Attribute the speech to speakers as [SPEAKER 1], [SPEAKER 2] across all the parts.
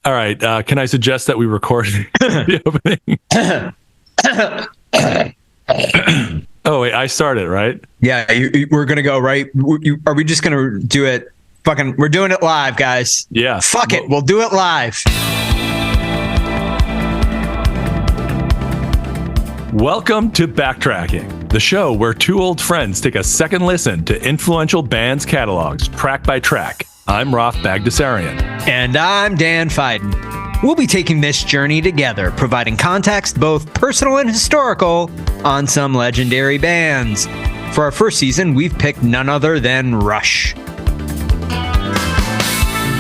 [SPEAKER 1] All right. Can I suggest that we record the opening? Oh, wait. I started, right?
[SPEAKER 2] Yeah, we're going to go right. Are we just going to do it? We're doing it live, guys.
[SPEAKER 1] Yeah.
[SPEAKER 2] Fuck it. We'll do it live.
[SPEAKER 1] Welcome to Backtracking, the show where two old friends take a second listen to influential bands' catalogs, track by track. I'm Ara Bagdasarian.
[SPEAKER 2] And I'm Dan Fiden. We'll be taking this journey together, providing context, both personal and historical, on some legendary bands. For our first season, we've picked none other than Rush.
[SPEAKER 3] The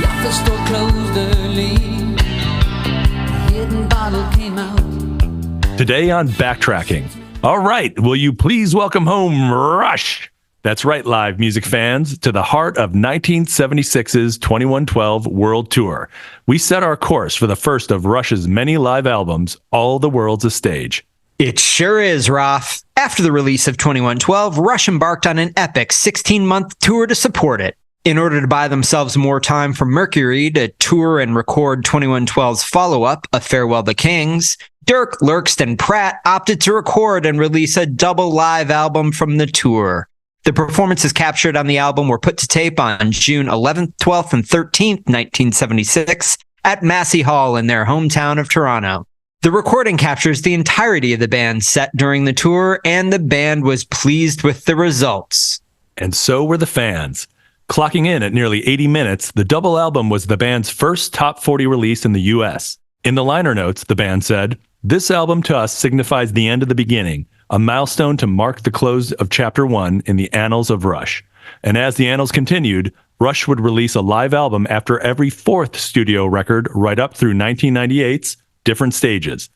[SPEAKER 3] office door closed early. The hidden bottle came out.
[SPEAKER 1] Today on Backtracking. All right, will you please welcome home Rush? That's right, live music fans, to the heart of 1976's 2112 World Tour. We set our course for the first of Rush's many live albums, All the World's a Stage.
[SPEAKER 2] It sure is, Raf. After the release of 2112, Rush embarked on an epic 16-month tour to support it. In order to buy themselves more time from Mercury to tour and record 2112's follow-up, A Farewell to Kings, Dirk, Lurkst, and Pratt opted to record and release a double live album from the tour. The performances captured on the album were put to tape on June 11th, 12th, and 13th, 1976, at Massey Hall in their hometown of Toronto. The recording captures the entirety of the band's set during the tour, and the band was pleased with the results.
[SPEAKER 1] And so were the fans. Clocking in at nearly 80 minutes, the double album was the band's first top 40 release in the U.S. In the liner notes, the band said, "This album to us signifies the end of the beginning, a milestone to mark the close of Chapter 1 in the annals of Rush." And as the annals continued, Rush would release a live album after every fourth studio record right up through 1998's Different Stages.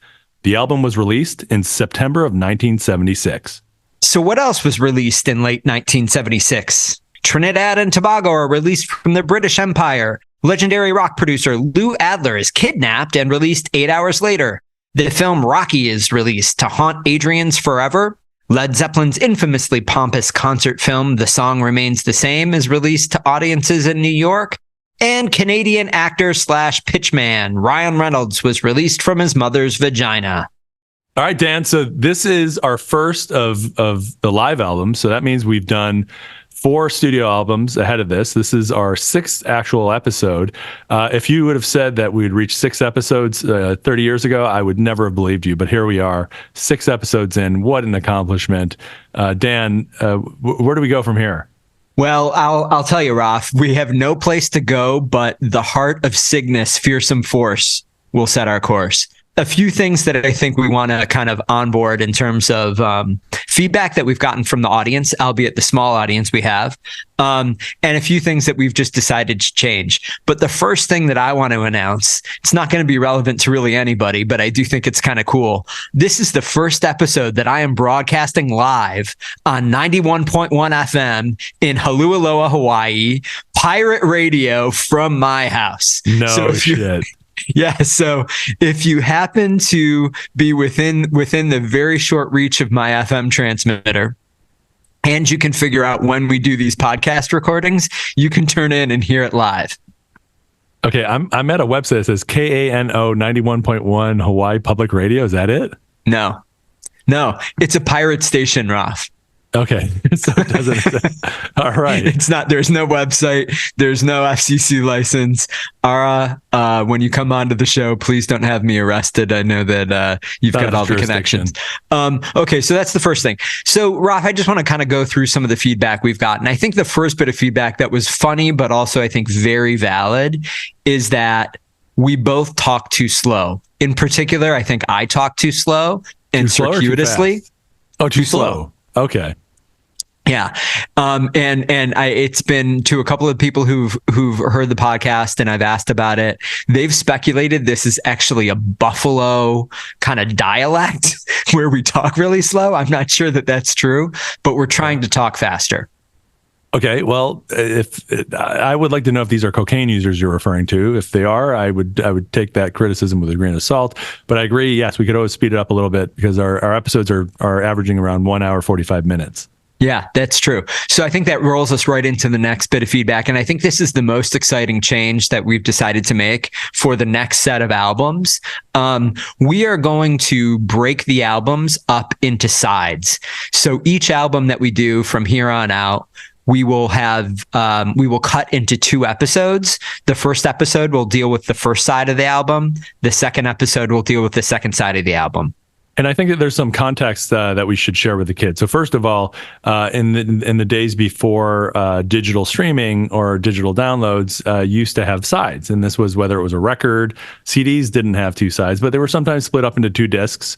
[SPEAKER 1] The album was released in September of 1976.
[SPEAKER 2] So what else was released in late 1976? Trinidad and Tobago are released from the British Empire. Legendary rock producer Lou Adler is kidnapped and released 8 hours later. The film Rocky is released to haunt Adrian's forever. Led Zeppelin's infamously pompous concert film The Song Remains the Same is released to audiences in New York. And Canadian actor / pitchman Ryan Reynolds was released from his mother's vagina.
[SPEAKER 1] All right, Dan. So this is our first of the live album. So that means we've done 4 studio albums ahead of this. This is our 6th actual episode. If you would have said that we would reach 6 episodes 30 years ago, I would never have believed you. But here we are, 6 episodes in. What an accomplishment. Dan, where do we go from here?
[SPEAKER 2] Well, I'll tell you, Raf, we have no place to go, but the heart of Cygnus, fearsome force, will set our course. A few things that I think we want to kind of onboard in terms of feedback that we've gotten from the audience, albeit the small audience we have, and a few things that we've just decided to change. But the first thing that I want to announce, it's not going to be relevant to really anybody, but I do think it's kind of cool. This is the first episode that I am broadcasting live on 91.1 FM in Haleakala, Hawaii, pirate radio from my house.
[SPEAKER 1] No shit.
[SPEAKER 2] Yeah, so if you happen to be within the very short reach of my FM transmitter, and you can figure out when we do these podcast recordings, you can turn in and hear it live.
[SPEAKER 1] Okay, I'm at a website that says KANO 91.1 Hawaii Public Radio. Is that it?
[SPEAKER 2] No, it's a pirate station, Raf.
[SPEAKER 1] Okay, so it doesn't. All right,
[SPEAKER 2] it's not. There's no website. There's no FCC license. Ara, when you come onto the show, please don't have me arrested. I know that you've got all the connections. Okay, so that's the first thing. So, Raf, I just want to kind of go through some of the feedback we've gotten. I think the first bit of feedback that was funny, but also I think very valid, is that we both talk too slow. In particular, I think I talk too slow and circuitously.
[SPEAKER 1] Too slow. Okay.
[SPEAKER 2] Yeah. It's been to a couple of people who've heard the podcast, and I've asked about it. They've speculated this is actually a Buffalo kind of dialect where we talk really slow. I'm not sure that that's true, but we're trying to talk faster.
[SPEAKER 1] Okay. Well, I would like to know if these are cocaine users you're referring to. If they are, I would take that criticism with a grain of salt. But I agree. Yes, we could always speed it up a little bit because our episodes are averaging around 1 hour, 45 minutes.
[SPEAKER 2] Yeah, that's true. So I think that rolls us right into the next bit of feedback. And I think this is the most exciting change that we've decided to make for the next set of albums. We are going to break the albums up into sides. So each album that we do from here on out, we will cut into 2 episodes. The first episode will deal with the first side of the album. The second episode will deal with the second side of the album.
[SPEAKER 1] And I think that there's some context that we should share with the kids. So first of all, in the days before digital streaming or digital downloads used to have sides. And this was whether it was a record. CDs didn't have 2 sides, but they were sometimes split up into 2 discs.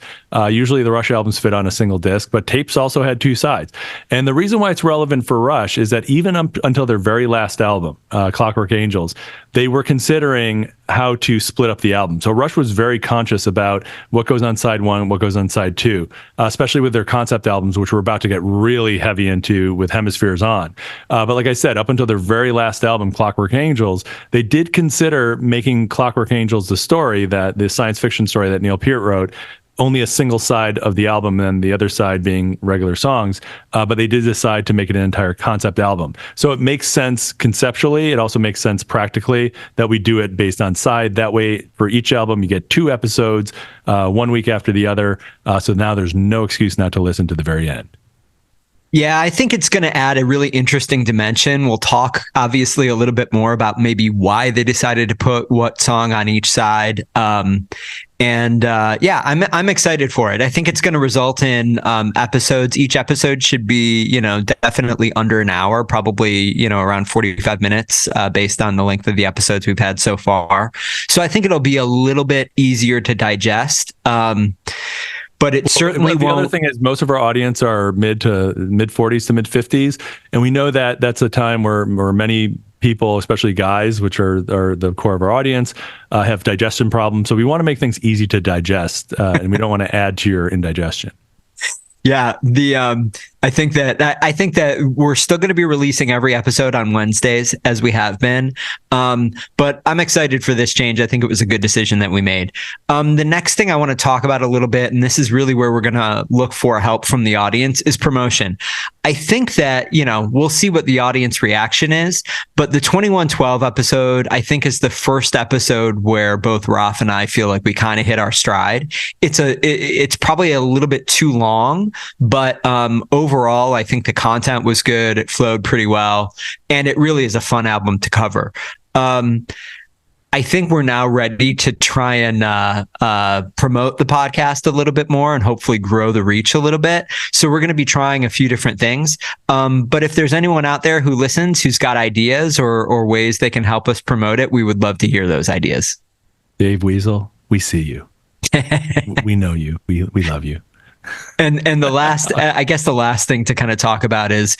[SPEAKER 1] Usually the Rush albums fit on a single disc, but tapes also had 2 sides. And the reason why it's relevant for Rush is that even until their very last album, Clockwork Angels, they were considering how to split up the album. So Rush was very conscious about what goes on side 1, what goes on side 2, especially with their concept albums, which we're about to get really heavy into with Hemispheres On. But like I said, up until their very last album, Clockwork Angels, they did consider making Clockwork Angels the science fiction story that Neil Peart wrote, only a single side of the album and the other side being regular songs. But they did decide to make it an entire concept album. So it makes sense conceptually. It also makes sense practically that we do it based on side. That way, for each album, you get 2 episodes, 1 week after the other. So now there's no excuse not to listen to the very end.
[SPEAKER 2] Yeah, I think it's going to add a really interesting dimension. We'll talk obviously a little bit more about maybe why they decided to put what song on each side. I'm excited for it. I think it's going to result in episodes. Each episode should be, definitely under an hour, probably, around 45 minutes based on the length of the episodes we've had so far. So I think it'll be a little bit easier to digest. But it certainly
[SPEAKER 1] the
[SPEAKER 2] won't.
[SPEAKER 1] other thing is most of our audience are mid 40s to mid 50s. And we know that that's a time where many people, especially guys, which are the core of our audience, have digestion problems. So we want to make things easy to digest, and we don't want to add to your indigestion.
[SPEAKER 2] Yeah, I think that we're still going to be releasing every episode on Wednesdays as we have been. But I'm excited for this change. I think it was a good decision that we made. The next thing I want to talk about a little bit, and this is really where we're going to look for help from the audience, is promotion. I think that, we'll see what the audience reaction is, but the 2112 episode, I think, is the first episode where both Raf and I feel like we kind of hit our stride. It's probably a little bit too long, but overall, I think the content was good. It flowed pretty well, and it really is a fun album to cover. I think we're now ready to try and promote the podcast a little bit more and hopefully grow the reach a little bit. So we're going to be trying a few different things. But if there's anyone out there who listens, who's got ideas or ways they can help us promote it, we would love to hear those ideas.
[SPEAKER 1] Dave Weasel, we see you. We know you. We love you.
[SPEAKER 2] And the last thing to kind of talk about is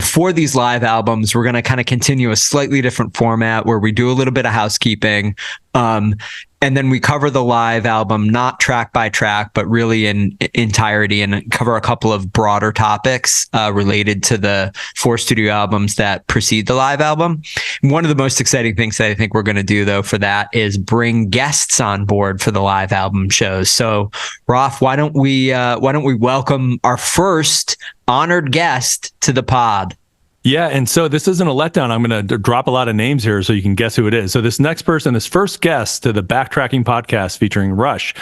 [SPEAKER 2] for these live albums, we're going to kind of continue a slightly different format where we do a little bit of housekeeping. And then we cover the live album, not track by track, but really in entirety, and cover a couple of broader topics related to the 4 studio albums that precede the live album. One of the most exciting things that I think we're going to do, though, for that is bring guests on board for the live album shows. So, Raf, why don't we welcome our first honored guest to the pod?
[SPEAKER 1] Yeah, and so this isn't a letdown. I'm going to drop a lot of names here so you can guess who it is. So this next person, this first guest to the Backtracking podcast featuring Rush,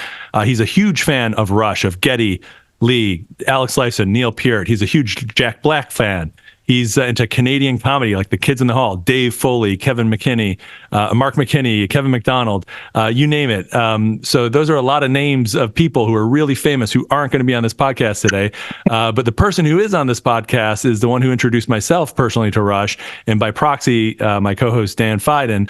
[SPEAKER 1] he's a huge fan of Rush, of Geddy Lee, Alex Lifeson, Neil Peart. He's a huge Jack Black fan. He's into Canadian comedy, like The Kids in the Hall, Dave Foley, Kevin McKinney, Mark McKinney, Kevin McDonald, you name it. So those are a lot of names of people who are really famous who aren't going to be on this podcast today. But the person who is on this podcast is the one who introduced myself personally to Rush, and by proxy, my co-host Dan Fiden.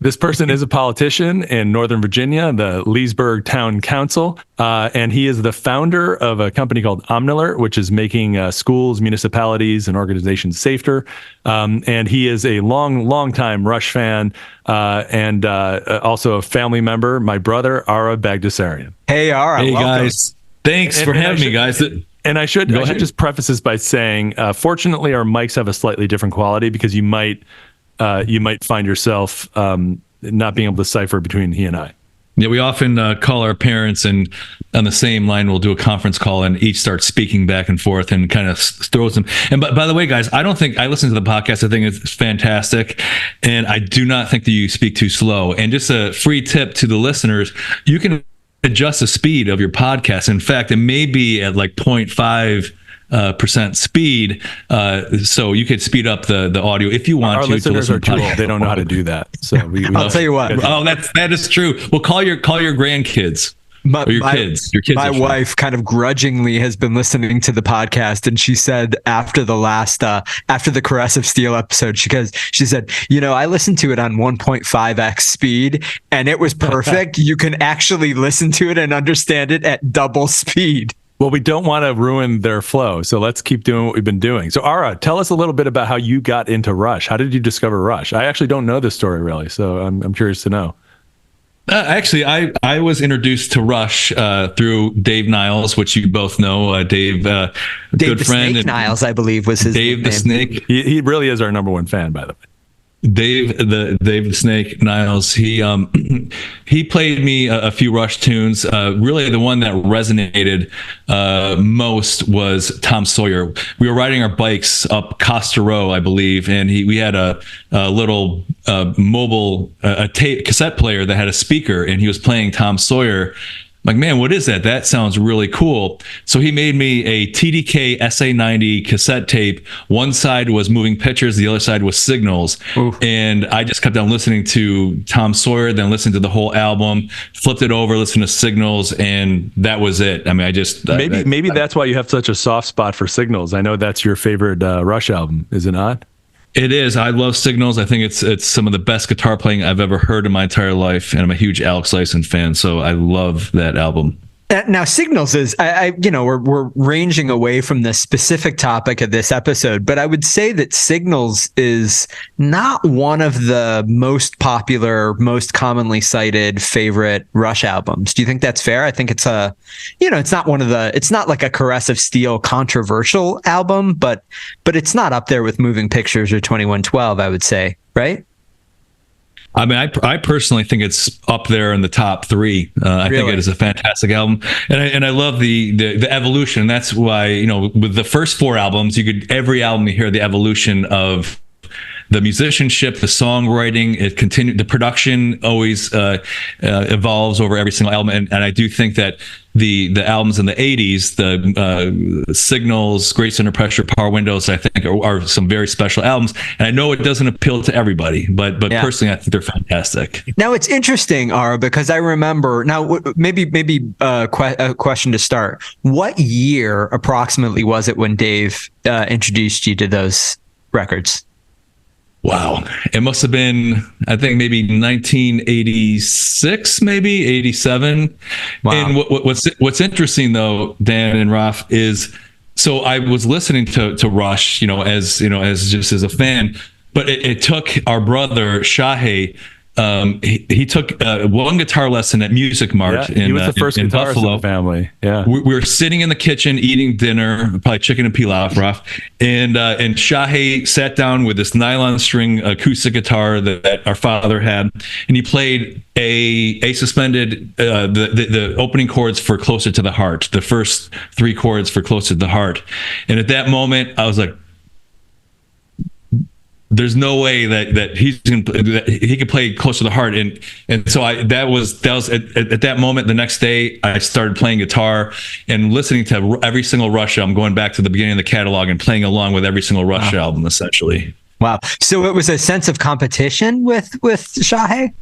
[SPEAKER 1] This person is a politician in Northern Virginia, the Leesburg Town Council, and he is the founder of a company called Omnilert, which is making schools, municipalities, and organizations safer. And he is a long time Rush fan and also a family member, my brother, Ara Bagdasarian.
[SPEAKER 2] Hey, Ara.
[SPEAKER 4] Hey,
[SPEAKER 2] welcome.
[SPEAKER 4] guys. Thanks for having me, guys.
[SPEAKER 1] And I should just preface this by saying, fortunately, our mics have a slightly different quality because you might find yourself not being able to decipher between he and I.
[SPEAKER 4] Yeah, we often call our parents, and on the same line, we'll do a conference call, and each starts speaking back and forth, and kind of throws them. And by the way, guys, I don't think I listen to the podcast. I think it's fantastic, and I do not think that you speak too slow. And just a free tip to the listeners: you can adjust the speed of your podcast. In fact, it may be at like 0.5% speed, so you could speed up the audio if you want.
[SPEAKER 1] Our listeners are too old; they don't know how to do that. So
[SPEAKER 2] I'll tell you what.
[SPEAKER 4] Oh, that is true. Well, call your grandkids. Or your kids.
[SPEAKER 2] My wife kind of grudgingly has been listening to the podcast, and she said after the Caress of Steel episode, she said, I listened to it on 1.5x speed, and it was perfect. You can actually listen to it and understand it at double speed.
[SPEAKER 1] Well, we don't want to ruin their flow, so let's keep doing what we've been doing. So, Ara, tell us a little bit about how you got into Rush. How did you discover Rush? I actually don't know this story really, so I'm curious to know.
[SPEAKER 4] Actually, I was introduced to Rush through Dave Niles, which you both know. Dave,
[SPEAKER 2] Dave
[SPEAKER 4] good
[SPEAKER 2] the
[SPEAKER 4] friend.
[SPEAKER 2] Snake Niles, I believe, was his
[SPEAKER 4] Dave
[SPEAKER 2] name.
[SPEAKER 4] the Snake.
[SPEAKER 1] He really is our number one fan, by the way.
[SPEAKER 4] Dave the Snake Niles. He played me a few Rush tunes. Really, the one that resonated most was Tom Sawyer. We were riding our bikes up Costa Row, I believe, and we had a little mobile cassette player that had a speaker, and he was playing Tom Sawyer. I'm like, man, what is that? That sounds really cool. So he made me a TDK SA90 cassette tape. One side was Moving Pictures, the other side was Signals. Oof. And I just kept on listening to Tom Sawyer, then listened to the whole album, flipped it over, listened to Signals, and that was it. I mean, I just
[SPEAKER 1] maybe that's why you have such a soft spot for Signals. I know that's your favorite Rush album, is it not?
[SPEAKER 4] It is. I love Signals. I think it's some of the best guitar playing I've ever heard in my entire life, and I'm a huge Alex Lifeson fan, so I love that album.
[SPEAKER 2] Now, Signals is, we're ranging away from the specific topic of this episode, but I would say that Signals is not one of the most popular, most commonly cited favorite Rush albums. Do you think that's fair? I think it's it's not like a Caress of Steel controversial album, but it's not up there with Moving Pictures or 2112, I would say, right?
[SPEAKER 4] I mean, I personally think it's up there in the top three. I think it is a fantastic album, and I love the evolution. That's why, with the first four albums, every album you hear the evolution of the musicianship, the songwriting, it continued. The production always evolves over every single album, and I do think that the albums in the 80s, the Signals, Great Under Pressure, Power Windows, I think are some very special albums. And I know it doesn't appeal to everybody, but personally, I think they're fantastic.
[SPEAKER 2] Now it's interesting, Ara, because I remember now maybe a question to start. What year approximately was it when Dave introduced you to those records?
[SPEAKER 4] Wow. It must have been, I think, maybe 1986, maybe 87. Wow. And what's interesting though, Dan and Raf, is so I was listening to Rush, as just as a fan, but it took our brother Shahey. He took one guitar lesson at Music Mart
[SPEAKER 1] he was the first
[SPEAKER 4] in
[SPEAKER 1] guitarist
[SPEAKER 4] Buffalo.
[SPEAKER 1] in the family. Yeah,
[SPEAKER 4] we were sitting in the kitchen eating dinner, probably chicken and pilaf, Raf, and Shahey sat down with this nylon string acoustic guitar that our father had, and he played a suspended the opening chords for Closer to the Heart, the first three chords for Closer to the Heart, and at that moment I was like, there's no way that he could play Close to the Heart, and so that was at that moment. The next day, I started playing guitar and listening to every single Rush album, going back to the beginning of the catalog and playing along with every single Rush album, essentially.
[SPEAKER 2] Wow! So it was a sense of competition with Shahey?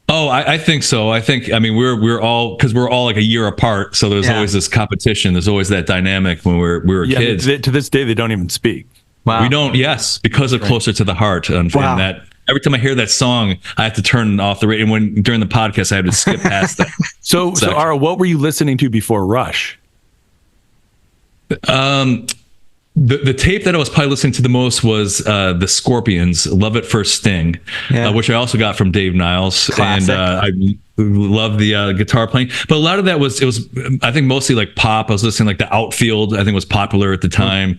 [SPEAKER 4] Oh, I think so. I mean, we're all like a year apart, so there's always this competition. There's always that dynamic when we were kids.
[SPEAKER 1] To this day, they don't even speak.
[SPEAKER 2] Wow.
[SPEAKER 4] We don't, yes, because of Closer to the Heart. And that every time I hear that song, I have to turn off the radio. And during the podcast, I have to skip past that.
[SPEAKER 1] So Ara, what were you listening to before Rush?
[SPEAKER 4] the tape that I was probably listening to the most was the Scorpions' "Love at First Sting," which I also got from Dave Niles.
[SPEAKER 2] Classic.
[SPEAKER 4] And I love the guitar playing. But a lot of that was I think mostly like pop. I was listening like the Outfield, I think was popular at the time.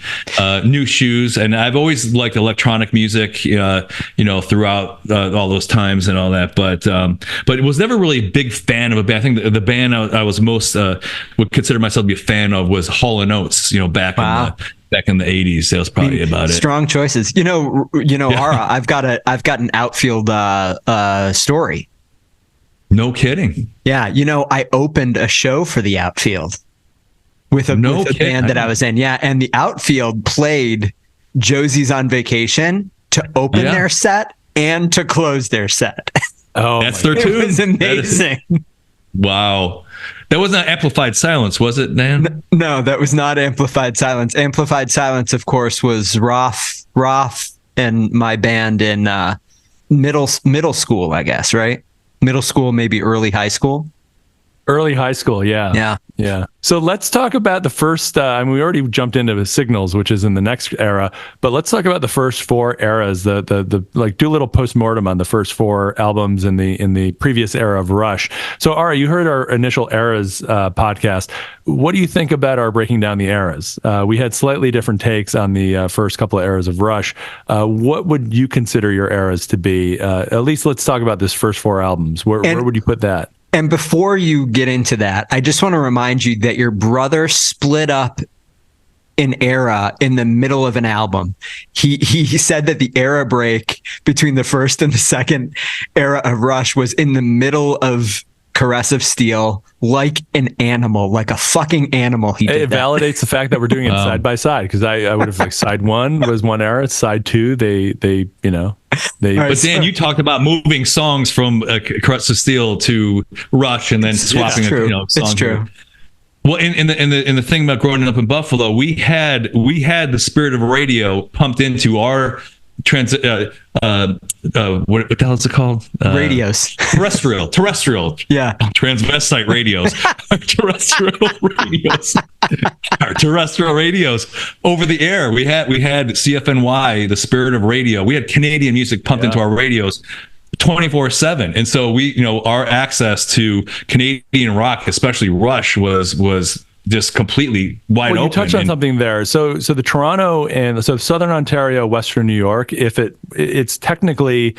[SPEAKER 4] New Shoes, and I've always liked electronic music, throughout all those times and all that. But it was never really a big fan of a band. I think the band I was most would consider myself to be a fan of was Hall & Oates. Back in the 80s, that was probably about it.
[SPEAKER 2] Strong choices. Ara, I've got an Outfield story.
[SPEAKER 4] No kidding.
[SPEAKER 2] Yeah, I opened a show for the Outfield with a band that I was in. Yeah, and the Outfield played Josie's on Vacation to open their set and to close their set.
[SPEAKER 1] Oh,
[SPEAKER 4] that's their tune.
[SPEAKER 2] It was amazing.
[SPEAKER 4] Wow. That was not Amplified Silence, was it, Dan?
[SPEAKER 2] No, that was not Amplified Silence. Amplified Silence, of course, was Roth and my band in middle school, I guess, right? Middle school, maybe early high school.
[SPEAKER 1] Early high school, yeah. So let's talk about the first. We already jumped into the Signals, which is in the next era, but let's talk about the first four eras. Do a little postmortem on the first four albums in the previous era of Rush. So, Ara, you heard our initial eras podcast. What do you think about our breaking down the eras? We had slightly different takes on the first couple of eras of Rush. What would you consider your eras to be? At least let's talk about this first four albums. Where would you put that?
[SPEAKER 2] And before you get into that, I just want to remind you that your brother split up an era in the middle of an album. He said that the era break between the first and the second era of Rush was in the middle of Caress of Steel, like an animal, like a fucking animal. It
[SPEAKER 1] validates the fact that we're doing it side by side, because I would have side one was one era, side two they. But
[SPEAKER 4] Dan, you talked about moving songs from Caress of Steel to Rush and then swapping songs.
[SPEAKER 2] It's true.
[SPEAKER 4] Well, in the thing about growing up in Buffalo, we had the spirit of radio pumped into our what the hell is it called?
[SPEAKER 2] Radios.
[SPEAKER 4] Terrestrial.
[SPEAKER 2] Yeah.
[SPEAKER 4] Transvestite radios. Our terrestrial radios over the air. We had CFNY, the spirit of radio. We had Canadian music pumped into our radios 24/7. And so our access to Canadian rock, especially Rush, was just completely wide open.
[SPEAKER 1] You touched on something there. So the Toronto and Southern Ontario, Western New York, if it's technically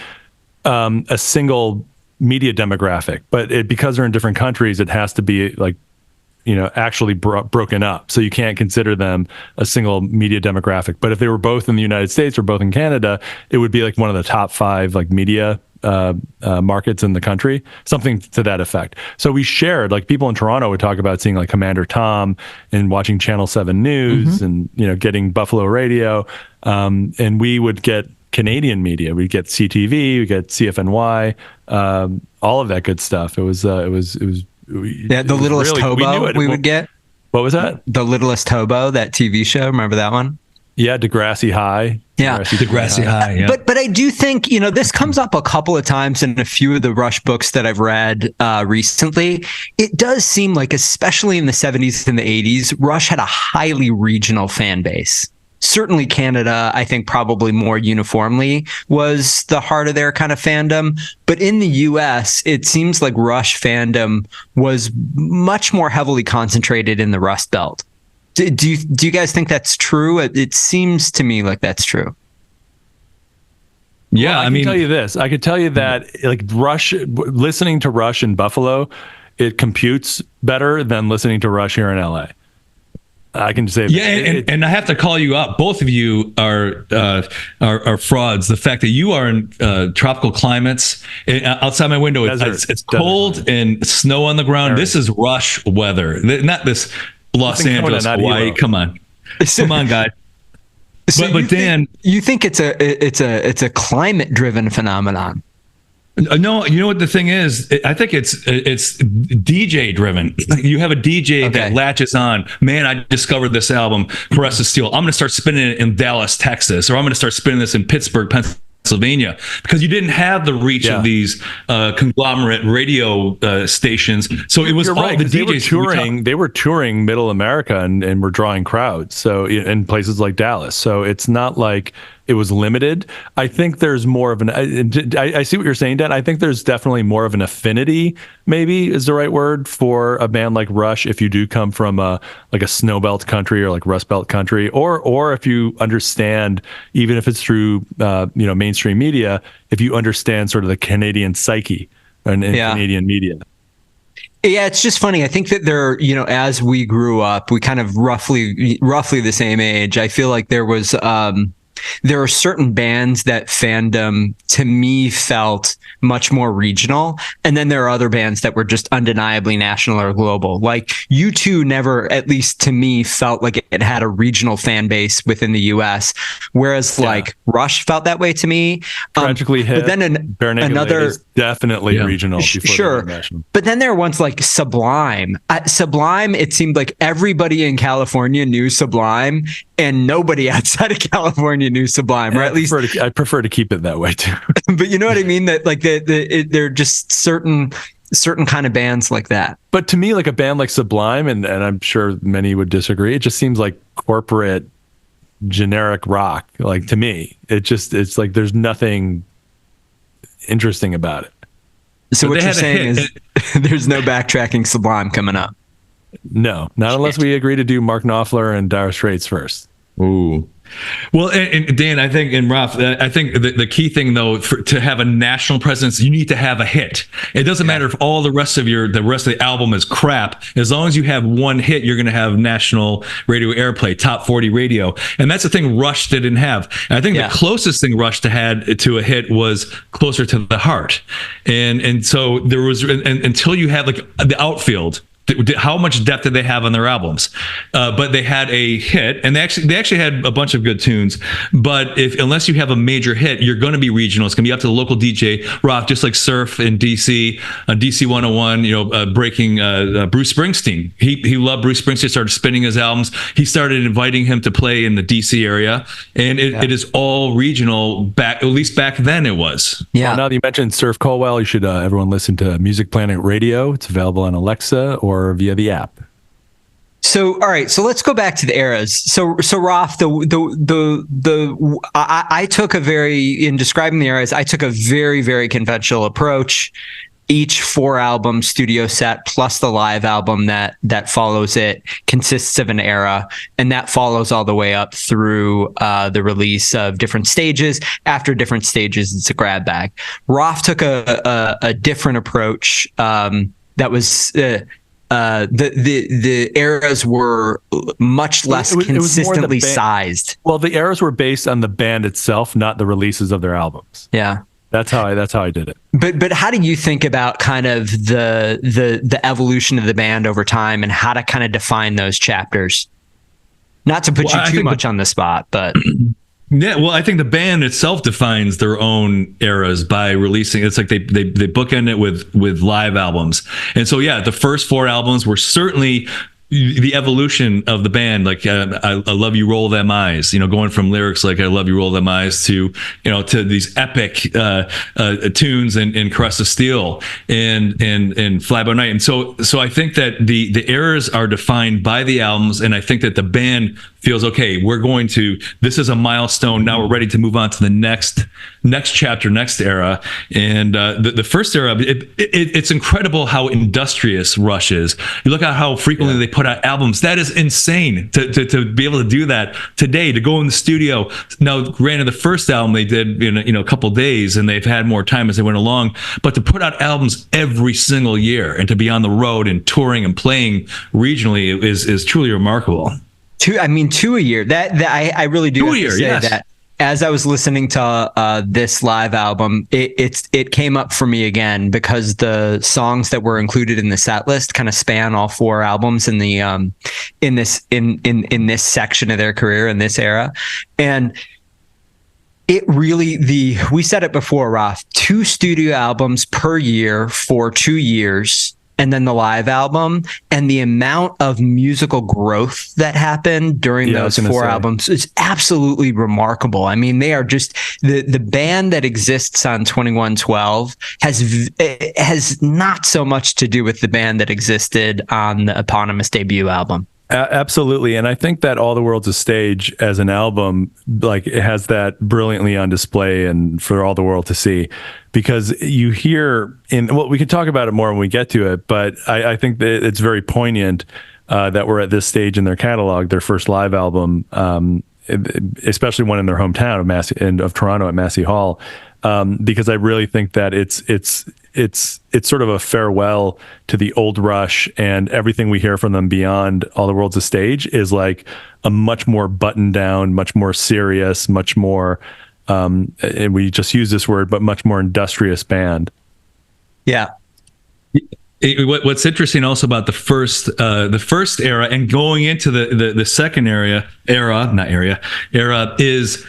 [SPEAKER 1] a single media demographic, but because they're in different countries, it has to be actually broken up. So you can't consider them a single media demographic. But if they were both in the United States or both in Canada, it would be one of the top 5 media markets in the country, something to that effect. So we shared, people in Toronto would talk about seeing Commander Tom and watching Channel 7 News and getting Buffalo radio, and we would get Canadian media. We'd get CTV, we get CFNY, all of that good stuff. It was
[SPEAKER 2] the Littlest Hobo we would get.
[SPEAKER 1] What was that?
[SPEAKER 2] The Littlest Hobo, that TV show. Remember that one?
[SPEAKER 1] Yeah, Degrassi High.
[SPEAKER 2] Yeah,
[SPEAKER 4] Degrassi High. Yeah.
[SPEAKER 2] But I do think this comes up a couple of times in a few of the Rush books that I've read recently. It does seem like, especially in the 70s and the 80s, Rush had a highly regional fan base. Certainly Canada, I think probably more uniformly, was the heart of their kind of fandom. But in the US, it seems like Rush fandom was much more heavily concentrated in the Rust Belt. Do you guys think that's true? It seems to me like that's true.
[SPEAKER 1] Yeah, I can tell you this. I could tell you that Rush, listening to Rush in Buffalo, it computes better than listening to Rush here in LA. I can say that.
[SPEAKER 4] Yeah, and I have to call you out. Both of you are frauds. The fact that you are in tropical climates, outside my window, it's cold and snow on the ground. This is Rush weather, not this Los Angeles, Hawaii. Come on, guys.
[SPEAKER 2] So
[SPEAKER 4] but Dan,
[SPEAKER 2] you think it's a climate driven phenomenon?
[SPEAKER 4] No, you know what the thing is? I think it's DJ driven. You have a DJ that latches on. Man, I discovered this album, Caress of Steel. I'm going to start spinning it in Dallas, Texas, or I'm going to start spinning this in Pittsburgh, Pennsylvania. Pennsylvania, because you didn't have the reach of these conglomerate radio stations. So it was
[SPEAKER 1] You're
[SPEAKER 4] all
[SPEAKER 1] right,
[SPEAKER 4] the
[SPEAKER 1] 'cause
[SPEAKER 4] DJs.
[SPEAKER 1] they were touring Middle America and were drawing crowds. So in places like Dallas. So it's not like it was limited. I think there's more of I see what you're saying, Dan. I think there's definitely more of an affinity, maybe is the right word, for a band like Rush if you do come from like a snow belt country or like Rust Belt country, or if you understand, even if it's through mainstream media, if you understand sort of the Canadian psyche and Canadian media.
[SPEAKER 2] Yeah, it's just funny. I think that as we grew up, we kind of roughly the same age. I feel like there are certain bands that fandom to me felt much more regional. And then there are other bands that were just undeniably national or global. Like U2 never, at least to me, felt like it had a regional fan base within the US. Whereas like Rush felt that way to me.
[SPEAKER 1] Tragically Hip,
[SPEAKER 2] but then another
[SPEAKER 1] is definitely regional.
[SPEAKER 2] Sure. But then there are ones like Sublime. Sublime, it seemed like everybody in California knew Sublime and nobody outside of California knew Sublime, or at least
[SPEAKER 1] I prefer to keep it that way too.
[SPEAKER 2] But you know what I mean? That like they're just certain kind of bands like that.
[SPEAKER 1] But to me, like a band like Sublime, and I'm sure many would disagree, it just seems like corporate generic rock. Like to me, it's like there's nothing interesting about it.
[SPEAKER 2] So what you're saying is there's no backtracking Sublime coming up.
[SPEAKER 1] No, not unless we agree to do Mark Knopfler and Dire Straits first.
[SPEAKER 4] Ooh. Well, and Dan, I think, and Ralph, I think the key thing though, to have a national presence, you need to have a hit. It doesn't matter if all the rest of the album is crap. As long as you have one hit, you're going to have national radio airplay, top 40 radio. And that's the thing Rush didn't have. And I think the closest thing Rush had to a hit was Closer to the Heart. And so there was, until you had like the Outfield. How much depth did they have on their albums? But they had a hit, and they actually had a bunch of good tunes. But unless you have a major hit, you're going to be regional. It's going to be up to the local DJ. Rock, just like Surf in DC, DC 101. Breaking Bruce Springsteen. He loved Bruce Springsteen. Started spinning his albums. He started inviting him to play in the DC area, and it is all regional. At least back then, it was.
[SPEAKER 2] Yeah.
[SPEAKER 1] Well, now that you mentioned Surf Colwell, you should everyone listen to Music Planet Radio. It's available on Alexa or via the app.
[SPEAKER 2] So, all right. So let's go back to the eras. So Ralph, I took in describing the eras, I took a very, very conventional approach. Each 4-album studio set plus the live album that follows it consists of an era, and that follows all the way up through the release of different stages. After different stages, it's a grab bag. Ralph took a different approach that was the eras were much less consistently sized.
[SPEAKER 1] Well, the eras were based on the band itself, not the releases of their albums.
[SPEAKER 2] Yeah.
[SPEAKER 1] That's how I did it.
[SPEAKER 2] But how do you think about kind of the evolution of the band over time and how to kind of define those chapters? Not to put you too much on the spot, but
[SPEAKER 4] yeah, well, I think the band itself defines their own eras by releasing. It's like they bookend it with live albums, and so the first 4 albums were certainly the evolution of the band. Like I love you, roll them eyes. Going from lyrics like I love you, roll them eyes to to these epic tunes and Caress of Steel and Fly By Night. And so I think that the eras are defined by the albums, and I think that the band feels okay. This is a milestone. Now we're ready to move on to the next chapter, next era. And the first era, it's incredible how industrious Rush is. You look at how frequently they put out albums. That is insane to be able to do that today, to go in the studio. Now, granted, the first album they did in a couple days, and they've had more time as they went along, but to put out albums every single year and to be on the road and touring and playing regionally is truly remarkable.
[SPEAKER 2] 2 a year. That I really do have to say that. As I was listening to this live album, it came up for me again because the songs that were included in the set list kind of span all 4 albums in the in this section of their career, in this era. And it really, we said it before, Ralph, 2 studio albums per year for 2 years. and then the live album, and the amount of musical growth that happened during those 4 albums is absolutely remarkable. I mean, they are just the band that exists on 2112 has not so much to do with the band that existed on the eponymous debut album.
[SPEAKER 1] Absolutely. And I think that All the World's a Stage as an album, like, it has that brilliantly on display and for all the world to see, because you hear we can talk about it more when we get to it, but I think that it's very poignant that we're at this stage in their catalog, their first live album, especially one in their hometown of Toronto at Massey Hall, because I really think that it's sort of a farewell to the old Rush, and everything we hear from them beyond All the World's a Stage is like a much more buttoned down, much more serious, much more, and we just use this word, but much more industrious band.
[SPEAKER 2] Yeah.
[SPEAKER 4] What's interesting also about the first era and going into the second era is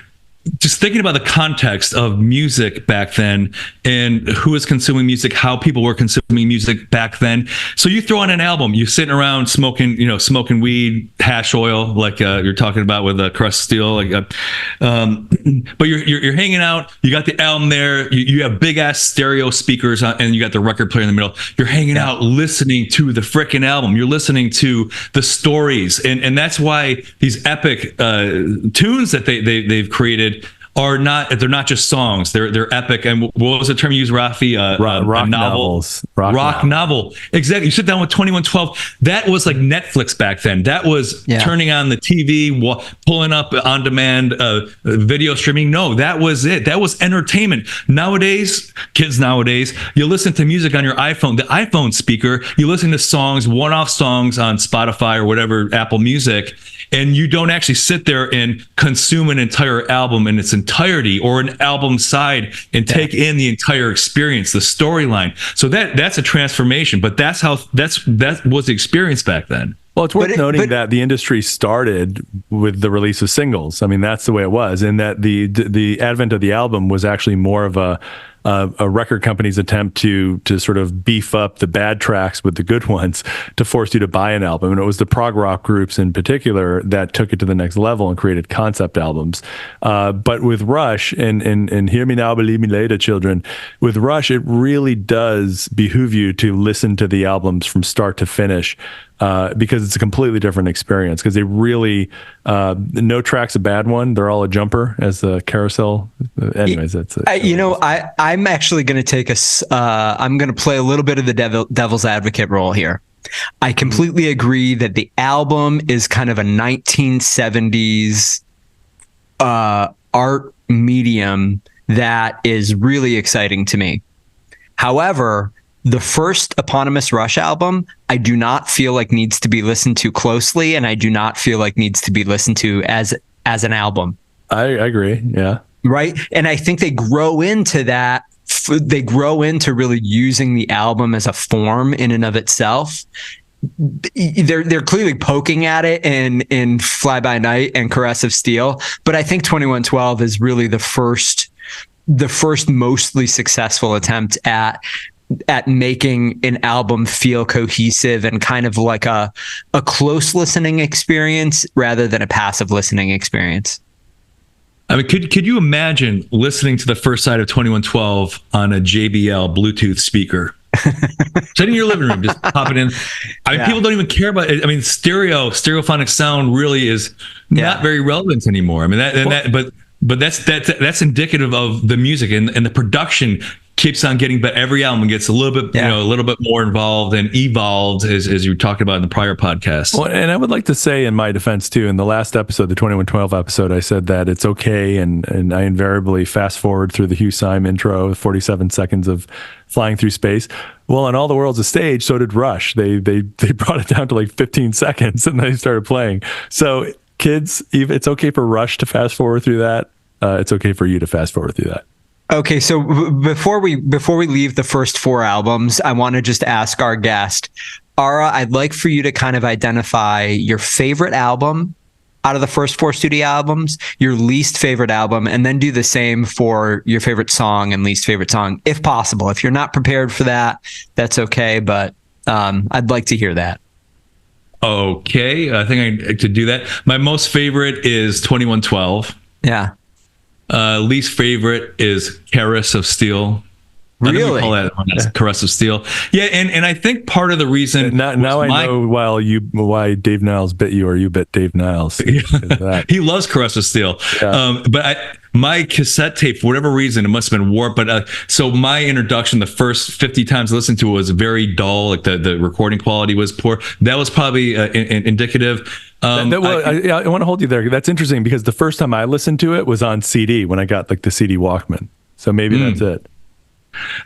[SPEAKER 4] just thinking about the context of music back then and who was consuming music, how people were consuming music back then. So you throw on an album, you're sitting around smoking weed, hash oil, like you're talking about with Crust Steel, but you're hanging out. You got the album there. You have big ass stereo speakers and you got the record player in the middle. You're hanging out, listening to the frickin' album. You're listening to the stories, and that's why these epic tunes that they've created they're not just songs, they're epic. And what was the term you used, Rafi?
[SPEAKER 1] Rock novels.
[SPEAKER 4] Rock novel. Exactly. You sit down with 2112. That was like Netflix back then. That was turning on the TV, pulling up on demand video streaming. No, that was it. That was entertainment. Kids nowadays, you listen to music on your iPhone, the iPhone speaker, you listen to songs, one-off songs on Spotify or whatever, Apple Music, and you don't actually sit there and consume an entire album in its entirety or an album side and take in the entire experience, the storyline. So that's a transformation, but that was the experience back then.
[SPEAKER 1] Well, it's worth noting that the industry started with the release of singles. I mean, that's the way it was, and that the advent of the album was actually more of a record company's attempt to sort of beef up the bad tracks with the good ones to force you to buy an album. And it was the prog rock groups in particular that took it to the next level and created concept albums. But with Rush, and hear me now, believe me later, children, with Rush, it really does behoove you to listen to the albums from start to finish. Because it's a completely different experience, because they really, no track's a bad one. They're all a jumper, as the Carousel. Anyways, that's it.
[SPEAKER 2] I'm actually going to I'm going to play a little bit of the devil's advocate role here. I completely agree that the album is kind of a 1970s art medium that is really exciting to me. However, the first eponymous Rush album, I do not feel like needs to be listened to closely, and I do not feel like needs to be listened to as an album.
[SPEAKER 1] I agree. Yeah. Right.
[SPEAKER 2] And I think they grow into that. They grow into really using the album as a form in and of itself. They're clearly poking at it in Fly By Night and Caress of Steel, but I think 2112 is really the first mostly successful attempt at making an album feel cohesive and kind of like a close listening experience rather than a passive listening experience.
[SPEAKER 4] I mean, could you imagine listening to the first side of 2112 on a JBL Bluetooth speaker? Sitting in your living room, just pop it in. I mean, people don't even care about it. I mean, stereophonic sound really is not very relevant anymore. I mean, but that's indicative of the music and the production keeps on getting better. Every album gets a little bit, a little bit more involved and evolved, as you were talking about in the prior podcast.
[SPEAKER 1] Well, and I would like to say, in my defense too, in the last episode, the 2112 episode, I said that it's okay, and I invariably fast forward through the Hugh Syme intro, 47 seconds of flying through space. Well, on All the World's a Stage, so did Rush. They brought it down to like 15 seconds, and they started playing. So, kids, it's okay for Rush to fast forward through that. It's okay for you to fast forward through that.
[SPEAKER 2] Okay, so before we leave the first 4 albums, I want to just ask our guest, Ara, I'd like for you to kind of identify your favorite album out of the first 4 studio albums, your least favorite album, and then do the same for your favorite song and least favorite song, if possible. If you're not prepared for that, that's okay, but I'd like to hear that.
[SPEAKER 4] Okay, I think I could do that. My most favorite is 2112.
[SPEAKER 2] Yeah.
[SPEAKER 4] Least favorite is Caress of Steel. I think
[SPEAKER 2] Really?
[SPEAKER 4] we call that one as Caress of Steel. Yeah, and I think part of the reason
[SPEAKER 1] Now I know why Dave Niles bit you or you bit Dave Niles.
[SPEAKER 4] he loves Caress of Steel.
[SPEAKER 1] Yeah.
[SPEAKER 4] But my cassette tape, for whatever reason, it must have been warped. But so my introduction, the first 50 times I listened to it, was very dull. Like the recording quality was poor. That was probably indicative.
[SPEAKER 1] I want to hold you there. That's interesting because the first time I listened to it was on CD when I got like the CD Walkman. So maybe that's it.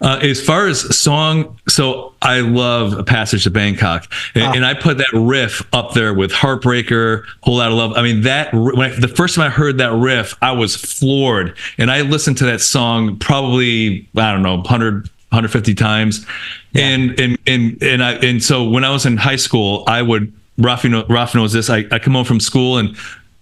[SPEAKER 4] As far as song, so I love A Passage to Bangkok, and I put that riff up there with Heartbreaker, Whole Lotta Love. I mean, the first time I heard that riff, I was floored, and I listened to that song probably, I don't know, 100, 150 times. Yeah. And so when I was in high school, I would, Ralph knows this, I come home from school and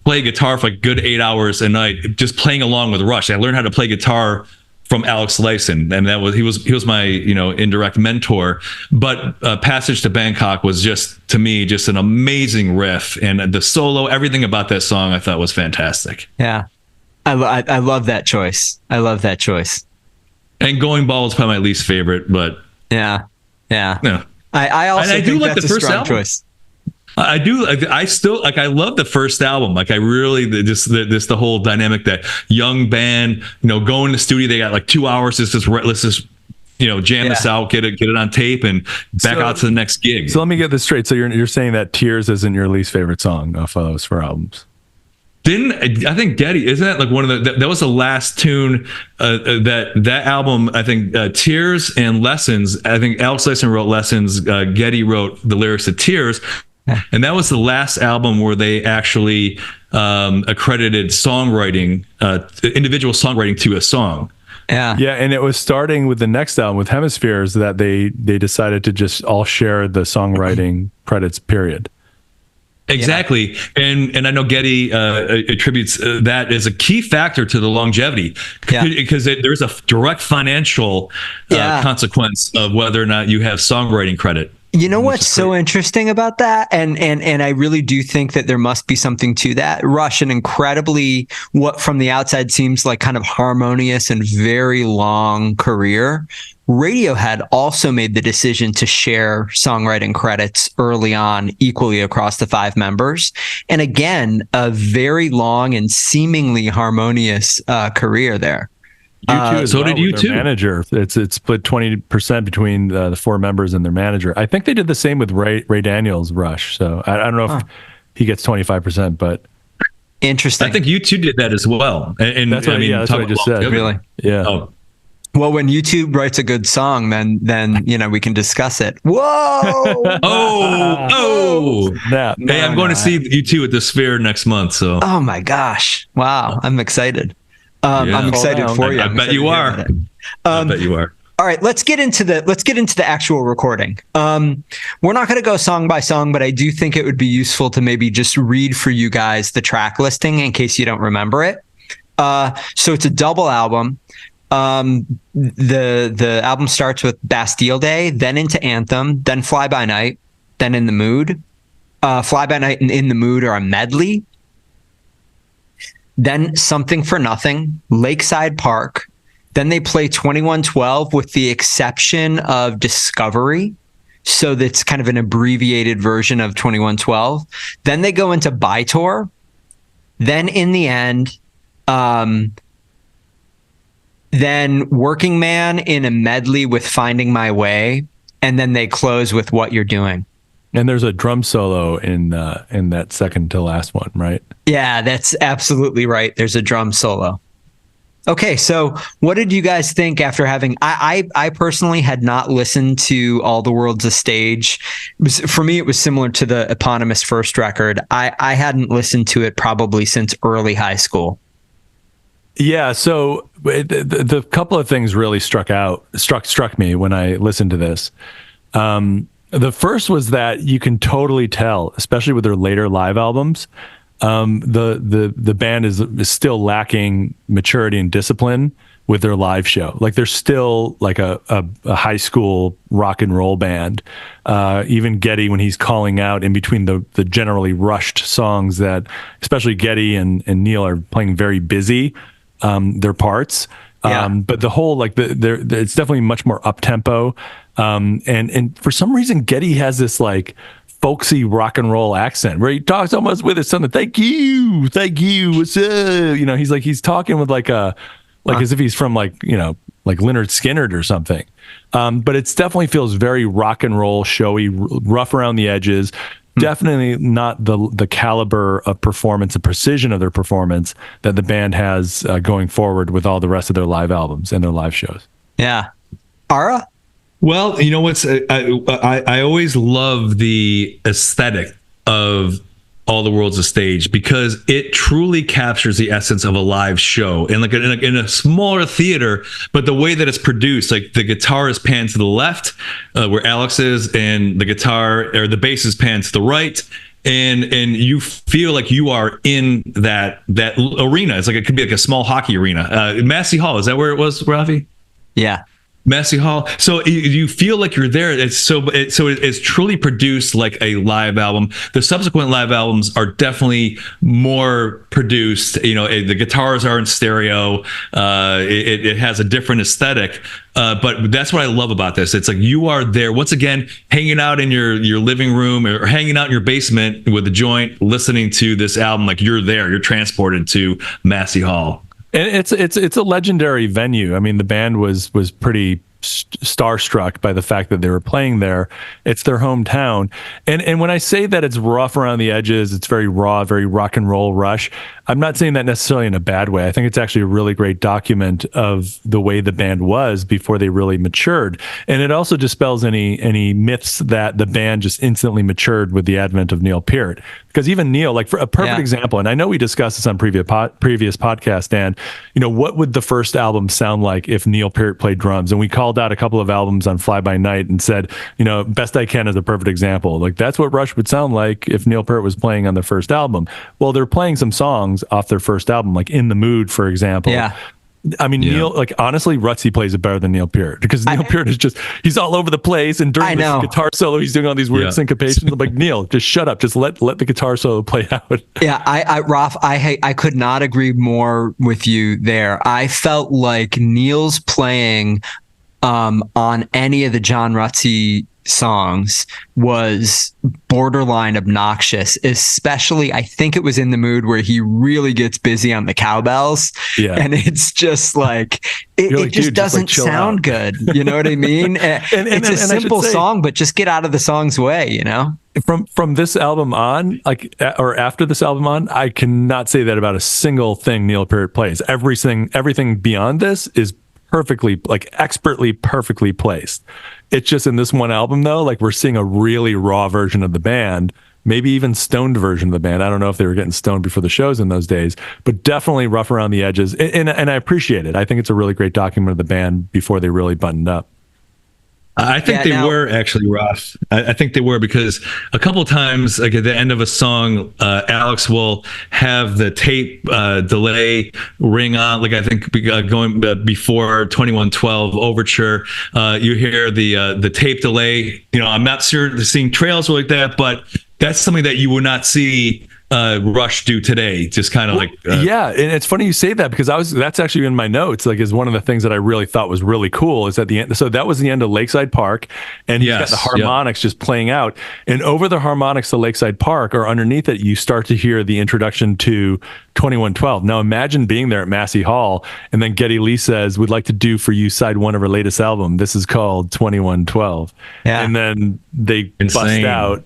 [SPEAKER 4] play guitar for like a good 8 hours a night, just playing along with Rush. I learned how to play guitar from Alex Lifeson, and he was my indirect mentor. But Passage to Bangkok was just, to me, just an amazing riff, and the solo, everything about that song I thought was fantastic.
[SPEAKER 2] Yeah, I love that choice. I love that choice.
[SPEAKER 4] And Going Bald is probably my least favorite, but
[SPEAKER 2] yeah. I also
[SPEAKER 4] I do
[SPEAKER 2] think
[SPEAKER 4] like
[SPEAKER 2] that's
[SPEAKER 4] the
[SPEAKER 2] a
[SPEAKER 4] first
[SPEAKER 2] strong
[SPEAKER 4] album.
[SPEAKER 2] choice.
[SPEAKER 4] I do. I still like. I love the first album. Like, I really just the whole dynamic, that young band, go in the studio. They got like 2 hours. Let's just jam this out, get it on tape, and back out to the next gig.
[SPEAKER 1] So let me get this straight. So you're saying that Tears isn't your least favorite song off of those 4 albums?
[SPEAKER 4] I think Getty, isn't that like one of that was the last tune that album? I think Tears and Lessons. I think Alex Lifeson wrote Lessons. Getty wrote the lyrics to Tears. And that was the last album where they actually accredited songwriting, individual songwriting to a song.
[SPEAKER 2] Yeah,
[SPEAKER 1] and it was starting with the next album with Hemispheres that they decided to just all share the songwriting credits. Period.
[SPEAKER 4] Exactly, and I know Getty attributes that as a key factor to the longevity, because there's a direct financial consequence of whether or not you have songwriting credit.
[SPEAKER 2] You know what's so interesting about that? And I really do think that there must be something to that. Rush, an incredibly, what from the outside seems like kind of harmonious and very long career. Radiohead also made the decision to share songwriting credits early on equally across the 5 members. And again, a very long and seemingly harmonious career there.
[SPEAKER 4] So did U2.
[SPEAKER 1] Manager, it's split 20% between the 4 members and their manager. I think they did the same with Ray Daniels' Rush. So I don't know if he gets 25%, but
[SPEAKER 2] interesting.
[SPEAKER 4] I think U2 did that as well. And
[SPEAKER 1] that's what I just said.
[SPEAKER 2] Really?
[SPEAKER 1] Yeah.
[SPEAKER 4] Oh.
[SPEAKER 2] Well, when YouTube writes a good song, then we can discuss it. Whoa!
[SPEAKER 4] Hey, I'm going to see U2 at the Sphere next month. So.
[SPEAKER 2] Oh my gosh! Wow, I'm excited. I'm excited for you.
[SPEAKER 4] I bet you are. I bet you are.
[SPEAKER 2] All right, let's get into the actual recording. We're not going to go song by song, but I do think it would be useful to maybe just read for you guys the track listing in case you don't remember it. So it's a double album. The album starts with Bastille Day, then into Anthem, then Fly By Night, then In the Mood. Fly By Night and In the Mood are a medley. Then Something for Nothing, Lakeside Park. Then they play 2112 with the exception of Discovery. So that's kind of an abbreviated version of 2112. Then they go into By Tour. Then in the end, then Working Man in a medley with Finding My Way. And then they close with What You're Doing.
[SPEAKER 1] And there's a drum solo in that second to last one, right?
[SPEAKER 2] Yeah, that's absolutely right. There's a drum solo. Okay, so what did you guys think after having... I personally had not listened to All the World's a Stage. For me, it was similar to the eponymous first record. I hadn't listened to it probably since early high school.
[SPEAKER 1] Yeah, so the couple of things really struck me when I listened to this. The first was that you can totally tell, especially with their later live albums, the band is still lacking maturity and discipline with their live show. Like they're still like a high school rock and roll band. Even Geddy, when he's calling out in between the generally rushed songs that especially Geddy and Neil are playing very busy, their parts. But the whole, like it's definitely much more up tempo. And for some reason, Geddy has this like folksy rock and roll accent where he talks almost with his son. Thank you. What's up? You know, he's talking with like as if he's from like Lynyrd Skynyrd or something. But it definitely feels very rock and roll, showy, rough around the edges. Definitely not the caliber of performance and precision of their performance that the band has going forward with all the rest of their live albums and their live shows.
[SPEAKER 2] Yeah. Ara?
[SPEAKER 4] Well, you know what's I always love the aesthetic of All the World's a Stage because it truly captures the essence of a live show and like in a smaller theater, but the way that it's produced, like the guitar is panned to the left where Alex is, and the guitar or the bass is panned to the right. And you feel like you are in that arena. It's like it could be like a small hockey arena. Massey Hall, is that where it was, Rafi?
[SPEAKER 2] Yeah.
[SPEAKER 4] Massey Hall. So you feel like you're there. It's truly produced like a live album. The subsequent live albums are definitely more produced. You know, the guitars are in stereo. It has a different aesthetic. But that's what I love about this. It's like you are there once again, hanging out in your living room or hanging out in your basement with a joint, listening to this album. Like you're there. You're transported to Massey Hall.
[SPEAKER 1] And it's a legendary venue. I mean, the band was pretty starstruck by the fact that they were playing there. It's their hometown. And when I say that it's rough around the edges, it's very raw, very rock and roll Rush, I'm not saying that necessarily in a bad way. I think it's actually a really great document of the way the band was before they really matured. And it also dispels any myths that the band just instantly matured with the advent of Neil Peart. Because even Neil, like for a perfect example, and I know we discussed this on previous podcast, Dan, you know, what would the first album sound like if Neil Peart played drums? And we called out a couple of albums on Fly By Night and said, you know, Best I Can is a perfect example. Like that's what Rush would sound like if Neil Peart was playing on their first album. Well, they're playing some songs off their first album, like In the Mood, for example.
[SPEAKER 2] Yeah.
[SPEAKER 1] I mean, Neil, like honestly, Rutsey plays it better than Neil Peart because Neil Peart is he's all over the place. And during the guitar solo, he's doing all these weird syncopations. I'm like, Neil, just shut up. Just let the guitar solo play out.
[SPEAKER 2] Yeah. Ralph, I could not agree more with you there. I felt like Neil's playing on any of the John Rutsey songs was borderline obnoxious, especially I think it was In the Mood where he really gets busy on the cowbells. Yeah. And it's just like it just doesn't sound good. You know what I mean? It's a simple song, but just get out of the song's way, you know?
[SPEAKER 1] From this album on, like, or after this album on, I cannot say that about a single thing Neil Peart plays. Everything beyond this is perfectly, like expertly, perfectly placed. It's just in this one album though, like we're seeing a really raw version of the band, maybe even stoned version of the band. I don't know if they were getting stoned before the shows in those days, but definitely rough around the edges. And I appreciate it. I think it's a really great document of the band before they really buttoned up.
[SPEAKER 4] I think they were actually rough. I think they were because a couple of times, like at the end of a song, Alex will have the tape delay ring on. Like I think going before 2112 Overture, you hear the tape delay. You know, I'm not sure seeing trails like that, but that's something that you would not see Rush do today. Just kind of like
[SPEAKER 1] yeah, and it's funny you say that because that's actually in my notes. Like, is one of the things that I really thought was really cool is at the end. So that was the end of Lakeside Park, and you've got the harmonics just playing out, and over the harmonics to Lakeside Park or underneath it, you start to hear the introduction to 2112. Now imagine being there at Massey Hall, and then Geddy Lee says, "We'd like to do for you side one of our latest album. This is called 2112." Yeah, and then they bust out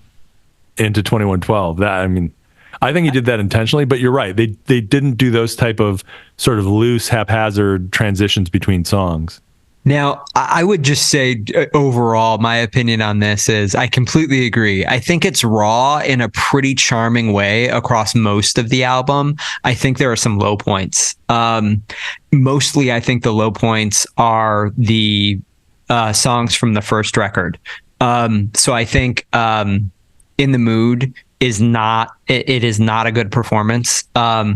[SPEAKER 1] into 2112. That, I mean, I think he did that intentionally, but you're right. They didn't do those type of sort of loose, haphazard transitions between songs.
[SPEAKER 2] Now, I would just say overall, my opinion on this is I completely agree. I think it's raw in a pretty charming way across most of the album. I think there are some low points. Mostly, I think the low points are the songs from the first record. So I think In the Mood is not it is not a good performance. I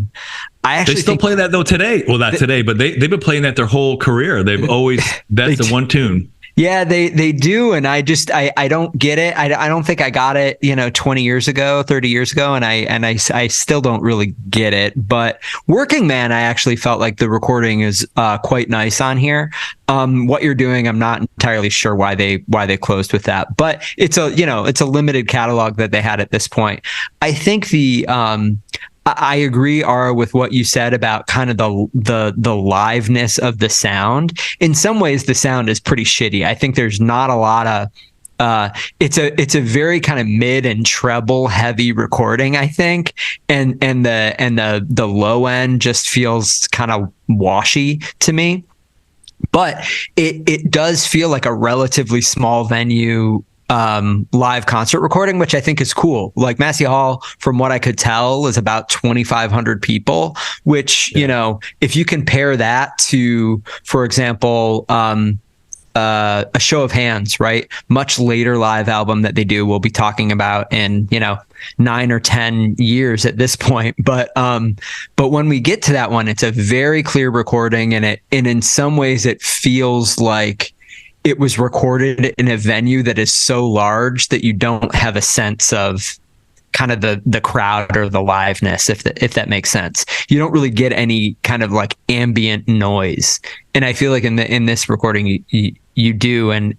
[SPEAKER 2] actually
[SPEAKER 4] they still play that though today. Well, not today, but they've been playing that their whole career. They've always that's the one tune.
[SPEAKER 2] Yeah, they do, and I don't get it. I don't think I got it, 20 years ago, 30 years ago, and I still don't really get it. But Working Man, I actually felt like the recording is quite nice on here. What You're Doing, I'm not entirely sure why they closed with that, but it's a limited catalog that they had at this point. I think I agree, Ara, with what you said about kind of the liveness of the sound. In some ways, the sound is pretty shitty. I think there's not a lot of. It's a very kind of mid and treble heavy recording, I think, and the low end just feels kind of washy to me. But it does feel like a relatively small venue live concert recording, which I think is cool. Like Massey Hall, from what I could tell, is about 2,500 people, which, if you compare that to, for example, a Show of Hands, right? Much later live album that they do, we'll be talking about in, 9 or 10 years at this point. But when we get to that one, it's a very clear recording, and in some ways it feels like it was recorded in a venue that is so large that you don't have a sense of kind of the crowd or the liveness, if that makes sense. You don't really get any kind of like ambient noise, and I feel like in this recording you do, and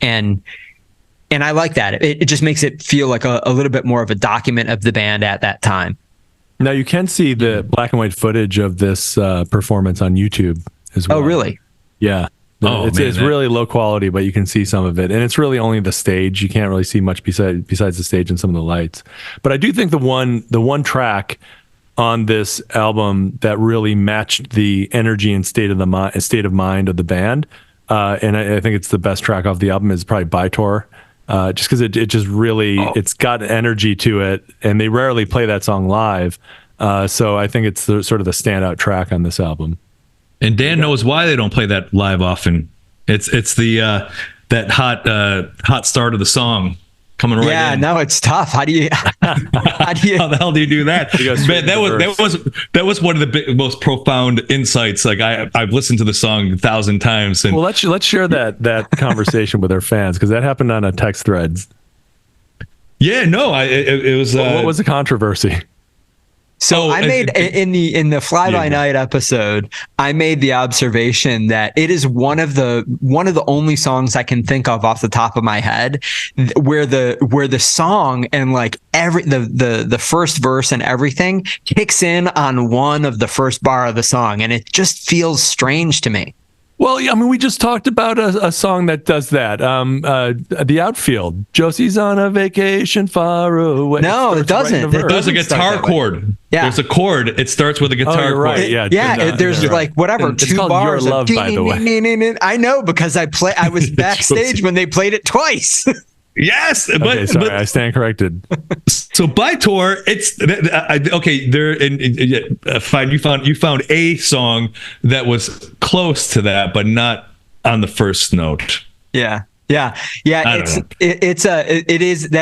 [SPEAKER 2] I like that. It just makes it feel like a little bit more of a document of the band at that time.
[SPEAKER 1] Now you can see the black and white footage of this performance on YouTube as well.
[SPEAKER 2] Oh, really?
[SPEAKER 1] Yeah. It's really low quality, but you can see some of it, and it's really only the stage. You can't really see much besides the stage and some of the lights. But I do think the one track on this album that really matched the energy and state of mind of the band, and I think it's the best track off the album, is probably Bytor, just because it just really it's got energy to it, and they rarely play that song live. So I think it's sort of the standout track on this album.
[SPEAKER 4] And Dan knows why they don't play that live often. It's the that hot start of the song coming right in.
[SPEAKER 2] Yeah, no, it's tough. How
[SPEAKER 4] how the hell do you do that? Man, that was one of the most profound insights. Like I've listened to the song 1,000 times. And
[SPEAKER 1] well, let's share that conversation with our fans, because that happened on a text thread.
[SPEAKER 4] Yeah, no, it was.
[SPEAKER 1] What was the controversy?
[SPEAKER 2] So I made in the Fly By Night episode, I made the observation that it is one of the only songs I can think of off the top of my head where the song and like the first verse and everything kicks in on one of the first bar of the song, and it just feels strange to me.
[SPEAKER 1] Well, I mean, we just talked about a song that does that. The Outfield. Josie's on a vacation far away.
[SPEAKER 2] No, it doesn't.
[SPEAKER 4] It does a guitar chord.
[SPEAKER 2] Yeah.
[SPEAKER 4] There's a chord. It starts with a guitar chord.
[SPEAKER 1] Right. Yeah.
[SPEAKER 2] There's like whatever,
[SPEAKER 1] it's
[SPEAKER 2] 2
[SPEAKER 1] called
[SPEAKER 2] bars.
[SPEAKER 1] Your Love, by the way.
[SPEAKER 2] I know, because I was backstage when they played it twice.
[SPEAKER 4] Yes,
[SPEAKER 1] okay, sorry, I stand corrected.
[SPEAKER 4] So Bytor, it's okay. Fine. You found a song that was close to that, but not on the first note.
[SPEAKER 2] Yeah. That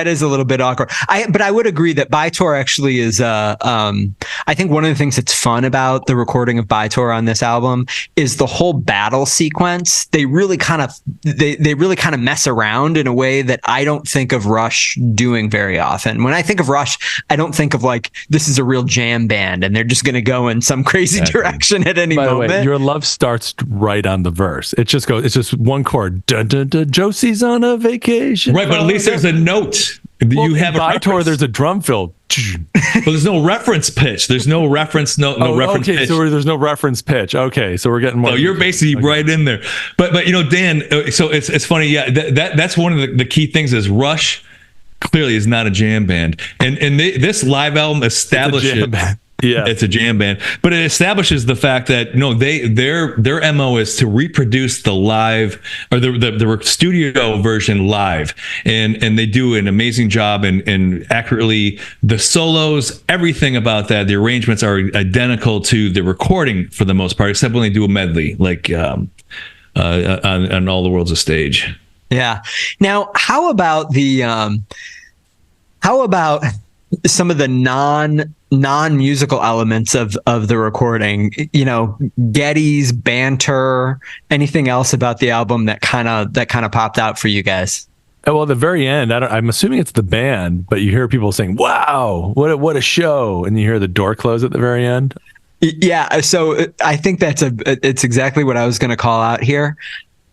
[SPEAKER 2] is a little bit awkward. But I would agree that Bytor actually is. I think one of the things that's fun about the recording of Bytor on this album is the whole battle sequence. They really kind of mess around in a way that I don't think of Rush doing very often. When I think of Rush, I don't think of like this is a real jam band and they're just going to go in some crazy direction at any moment. By the way,
[SPEAKER 1] Your Love starts right on the verse. It just goes. It's just one chord. Dun, dun, dun, Josie's on a vacation.
[SPEAKER 4] Right, but at least there's a note. You have a
[SPEAKER 1] Bytor, there's a drum fill.
[SPEAKER 4] But there's no reference pitch. There's no reference. No reference pitch.
[SPEAKER 1] So there's no reference pitch. Okay, so we're getting more.
[SPEAKER 4] So you're basically right in there. But Dan. So it's funny. Yeah, that's one of the key things is Rush clearly is not a jam band, and this live album establishes. Yeah, it's a jam band, but it establishes the fact that their MO is to reproduce the live or the studio version live, and they do an amazing job and accurately the solos, everything about that. The arrangements are identical to the recording for the most part, except when they do a medley like on All the World's a Stage.
[SPEAKER 2] Yeah. Now, how about some of the non-musical elements of the recording, Geddy's banter, anything else about the album that kind of popped out for you guys?
[SPEAKER 1] Well, at the very end, I'm assuming it's the band, but you hear people saying, "Wow, what a show!" and you hear the door close at the very end.
[SPEAKER 2] Yeah, so I think it's exactly what I was going to call out here.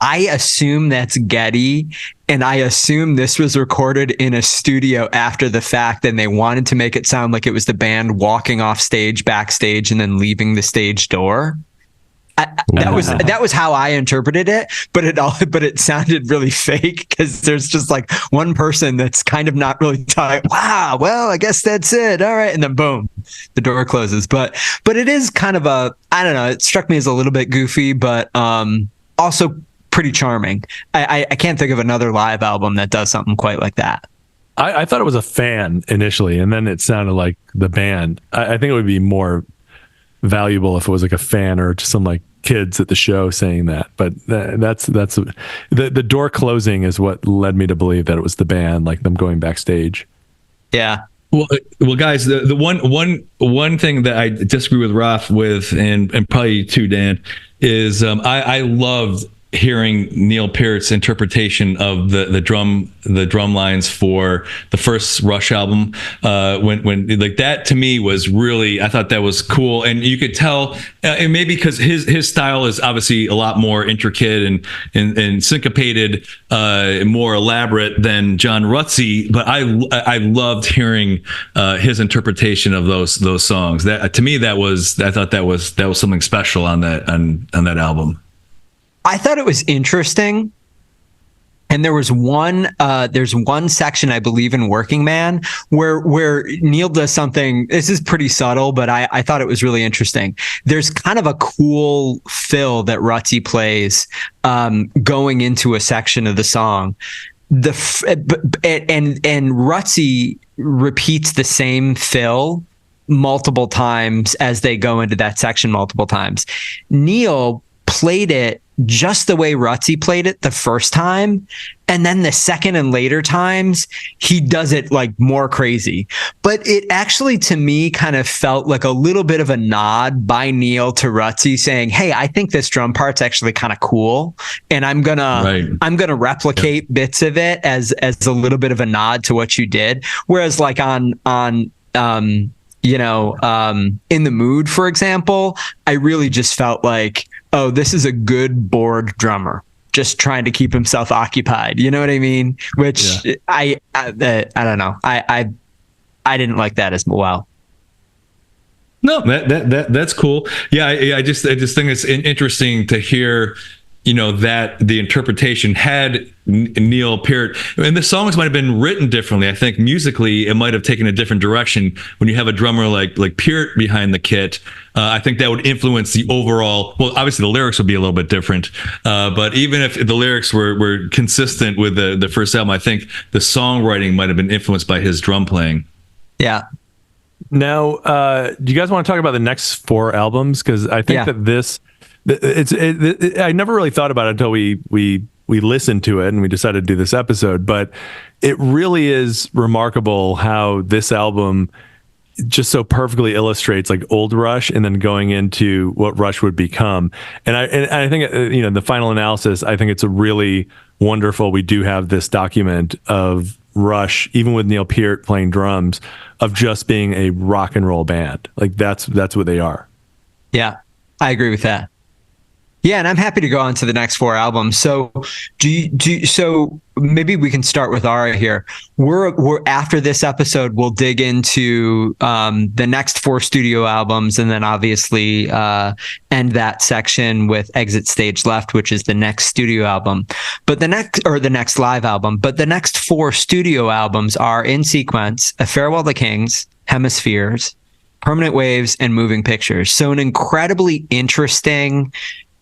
[SPEAKER 2] I assume that's Geddy, and I assume this was recorded in a studio after the fact, and they wanted to make it sound like it was the band walking off stage, backstage, and then leaving the stage door. That was how I interpreted it, but it sounded really fake because there's just like one person that's kind of not really tight. Wow, well, I guess that's it. All right, and then boom, the door closes. But it is kind of I don't know. It struck me as a little bit goofy, but also pretty charming. I can't think of another live album that does something quite like that.
[SPEAKER 1] I thought it was a fan initially, and then it sounded like the band. I think it would be more valuable if it was like a fan or just some like kids at the show saying that. But that's the door closing is what led me to believe that it was the band, like them going backstage.
[SPEAKER 2] Yeah.
[SPEAKER 4] Well, guys, the one thing that I disagree with Ralph with, and probably you too, Dan, is I loved hearing Neil Peart's interpretation of the drum lines for the first Rush album, when like that to me was really, I thought that was cool, and you could tell, and maybe because his style is obviously a lot more intricate and syncopated, more elaborate than John Rutsey, but I loved hearing his interpretation of those songs. That to me, I thought that was something special on that album.
[SPEAKER 2] I thought it was interesting. And there's one section, I believe, in Working Man where Neil does something. This is pretty subtle, but I thought it was really interesting. There's kind of a cool fill that Rutsey plays going into a section of the song. And Rutsey repeats the same fill multiple times as they go into that section multiple times. Neil played it just the way Rutsey played it the first time, and then the second and later times he does it like more crazy. But it actually, to me, kind of felt like a little bit of a nod by Neil to Rutsey saying, "Hey, I think this drum part's actually kind of cool, and I'm gonna replicate bits of it as a little bit of a nod to what you did." Whereas like on In the Mood, for example, I really just felt like, oh, this is a good bored drummer just trying to keep himself occupied. You know what I mean? Which I don't know. I didn't like that as well.
[SPEAKER 4] No, that's cool. Yeah, I just think it's interesting to hear, that the interpretation had Neil Peart, and the songs might have been written differently. I think musically it might have taken a different direction when you have a drummer like Peart behind the kit. I think that would influence the overall. Well, obviously the lyrics would be a little bit different, but even if the lyrics were consistent with the first album, I think the songwriting might have been influenced by his drum playing.
[SPEAKER 2] Yeah.
[SPEAKER 1] Now, do you guys want to talk about the next 4 albums? Because I think that this. I never really thought about it until we listened to it and we decided to do this episode, but it really is remarkable how this album just so perfectly illustrates like old Rush and then going into what Rush would become. And I think, the final analysis, I think it's a really wonderful. We do have this document of Rush, even with Neil Peart playing drums, of just being a rock and roll band. Like that's what they are.
[SPEAKER 2] Yeah, I agree with that. Yeah, and I'm happy to go on to the next 4 albums. So, so maybe we can start with Ara here. We're after this episode, we'll dig into the next 4 studio albums, and then obviously end that section with Exit Stage Left, which is the next studio album. But the next live album. But the next 4 studio albums are in sequence: A Farewell to Kings, Hemispheres, Permanent Waves, and Moving Pictures. So an incredibly interesting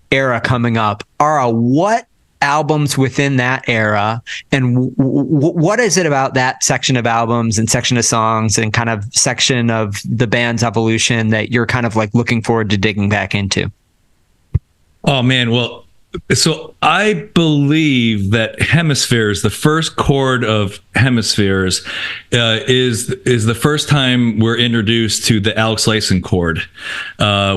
[SPEAKER 2] era coming up. Ara, what albums within that era, and what is it about that section of albums and section of songs and kind of section of the band's evolution that you're kind of like looking forward to digging back into?
[SPEAKER 4] Oh man, well, So I believe that Hemispheres, the first chord of Hemispheres, is the first time we're introduced to the Alex Lifeson chord,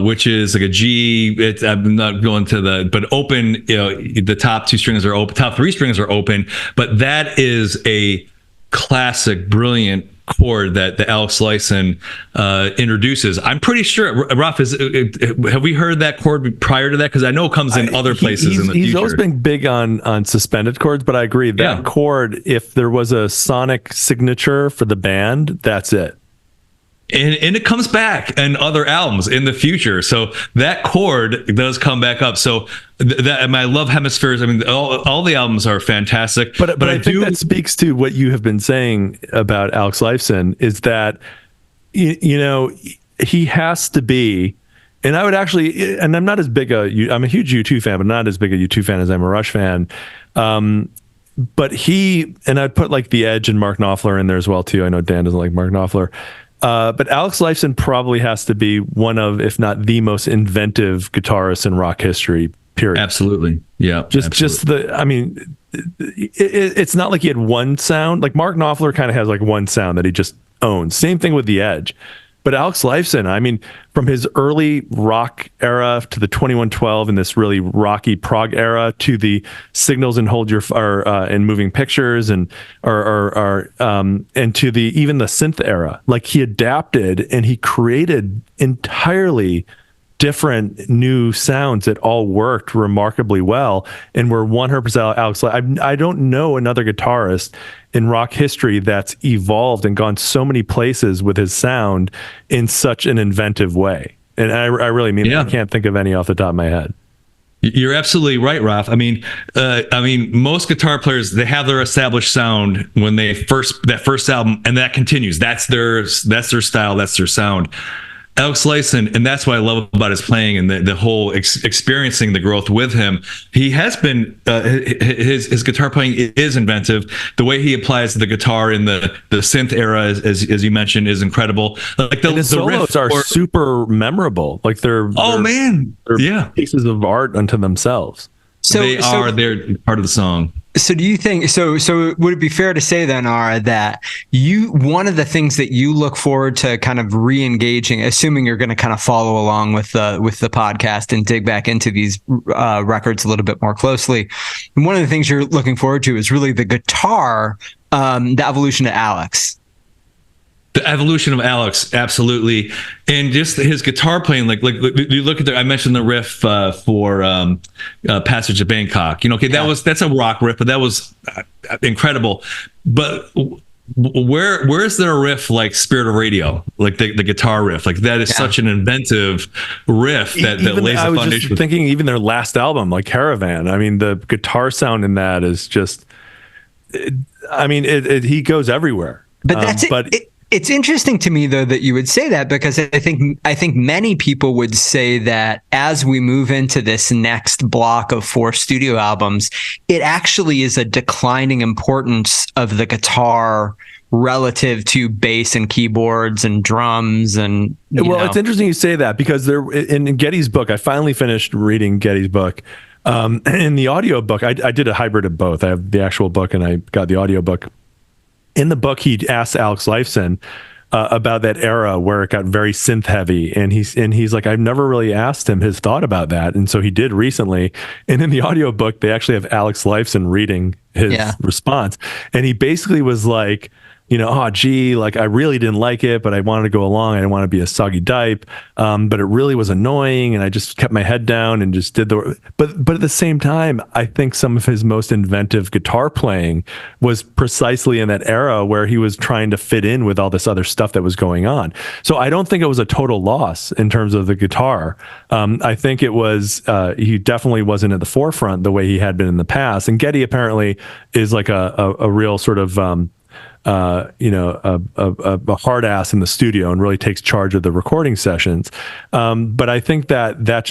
[SPEAKER 4] which is like a G. I'm not going to but open. The top two strings are open. Top three strings are open, but that is a classic, brilliant chord that the Alex Lifeson introduces. I'm pretty sure, Ralph, have we heard that chord prior to that? Because I know it comes in other places in the future.
[SPEAKER 1] He's always been big on suspended chords, but I agree that chord, if there was a sonic signature for the band, that's it.
[SPEAKER 4] And it comes back in other albums in the future. So that chord does come back up. So and I love Hemispheres. I mean, all the albums are fantastic.
[SPEAKER 1] But I think that speaks to what you have been saying about Alex Lifeson, is that, he has to be, and I would actually, and I'm not as big I'm a huge U2 fan, but not as big a U2 fan as I'm a Rush fan. But I'd put like The Edge and Mark Knopfler in there as well too. I know Dan doesn't like Mark Knopfler. But Alex Lifeson probably has to be one of, if not the most inventive guitarists in rock history, period.
[SPEAKER 4] Absolutely. Yeah.
[SPEAKER 1] It's not like he had one sound. Like Mark Knopfler kind of has like one sound that he just owns. Same thing with The Edge. But Alex Lifeson, from his early rock era to the 2112 and this really rocky prog era to the Signals and Hold Your and Moving Pictures and to the even the synth era, like he adapted and he created entirely different new sounds that all worked remarkably well and were 100% Alex. I don't know another guitarist in rock history that's evolved and gone so many places with his sound in such an inventive way. And I really mean, I can't think of any off the top of my head.
[SPEAKER 4] You're absolutely right, Ralph. Most guitar players, they have their established sound when that first album, and that continues. That's their style. That's their sound. Alex Lifeson, and that's what I love about his playing and the whole experiencing the growth with him. He has been his guitar playing is inventive. The way he applies the guitar in the synth era, as you mentioned, is incredible. Like the
[SPEAKER 1] solos are super memorable. Like they're pieces of art unto themselves.
[SPEAKER 4] They're part of the song.
[SPEAKER 2] So do you think so would it be fair to say then, Ara, that one of the things that you look forward to kind of re-engaging, assuming you're going to kind of follow along with the podcast and dig back into these records a little bit more closely, and one of the things you're looking forward to is really the guitar, the evolution of Alex.
[SPEAKER 4] The evolution of Alex, absolutely, and just his guitar playing. Like you look at I mentioned the riff for Passage to Bangkok. That's a rock riff, but that was incredible. But where's there a riff like Spirit of Radio, like the guitar riff? Like that is such an inventive riff that lays the foundation. I was just
[SPEAKER 1] thinking, even their last album, like Caravan. The guitar sound in that is just. He goes everywhere.
[SPEAKER 2] But that's it. It's interesting to me, though, that you would say that, because I think many people would say that as we move into this next block of 4 studio albums, it actually is a declining importance of the guitar relative to bass and keyboards and drums. And
[SPEAKER 1] it's interesting you say that, because in Geddy's book, I finally finished reading Geddy's book. In the audio book, I did a hybrid of both. I have the actual book and I got the audio book. In the book, he asked Alex Lifeson about that era where it got very synth heavy, and he's like, I've never really asked him his thought about that, and so he did recently. And in the audio book, they actually have Alex Lifeson reading his response, and he basically was like, like I really didn't like it, but I wanted to go along. I didn't want to be a soggy dype, but it really was annoying, and I just kept my head down and just did But at the same time, I think some of his most inventive guitar playing was precisely in that era where he was trying to fit in with all this other stuff that was going on. So I don't think it was a total loss in terms of the guitar. I think it was he definitely wasn't at the forefront the way he had been in the past. And Geddy apparently is like a real sort of a hard ass in the studio and really takes charge of the recording sessions. But I think that at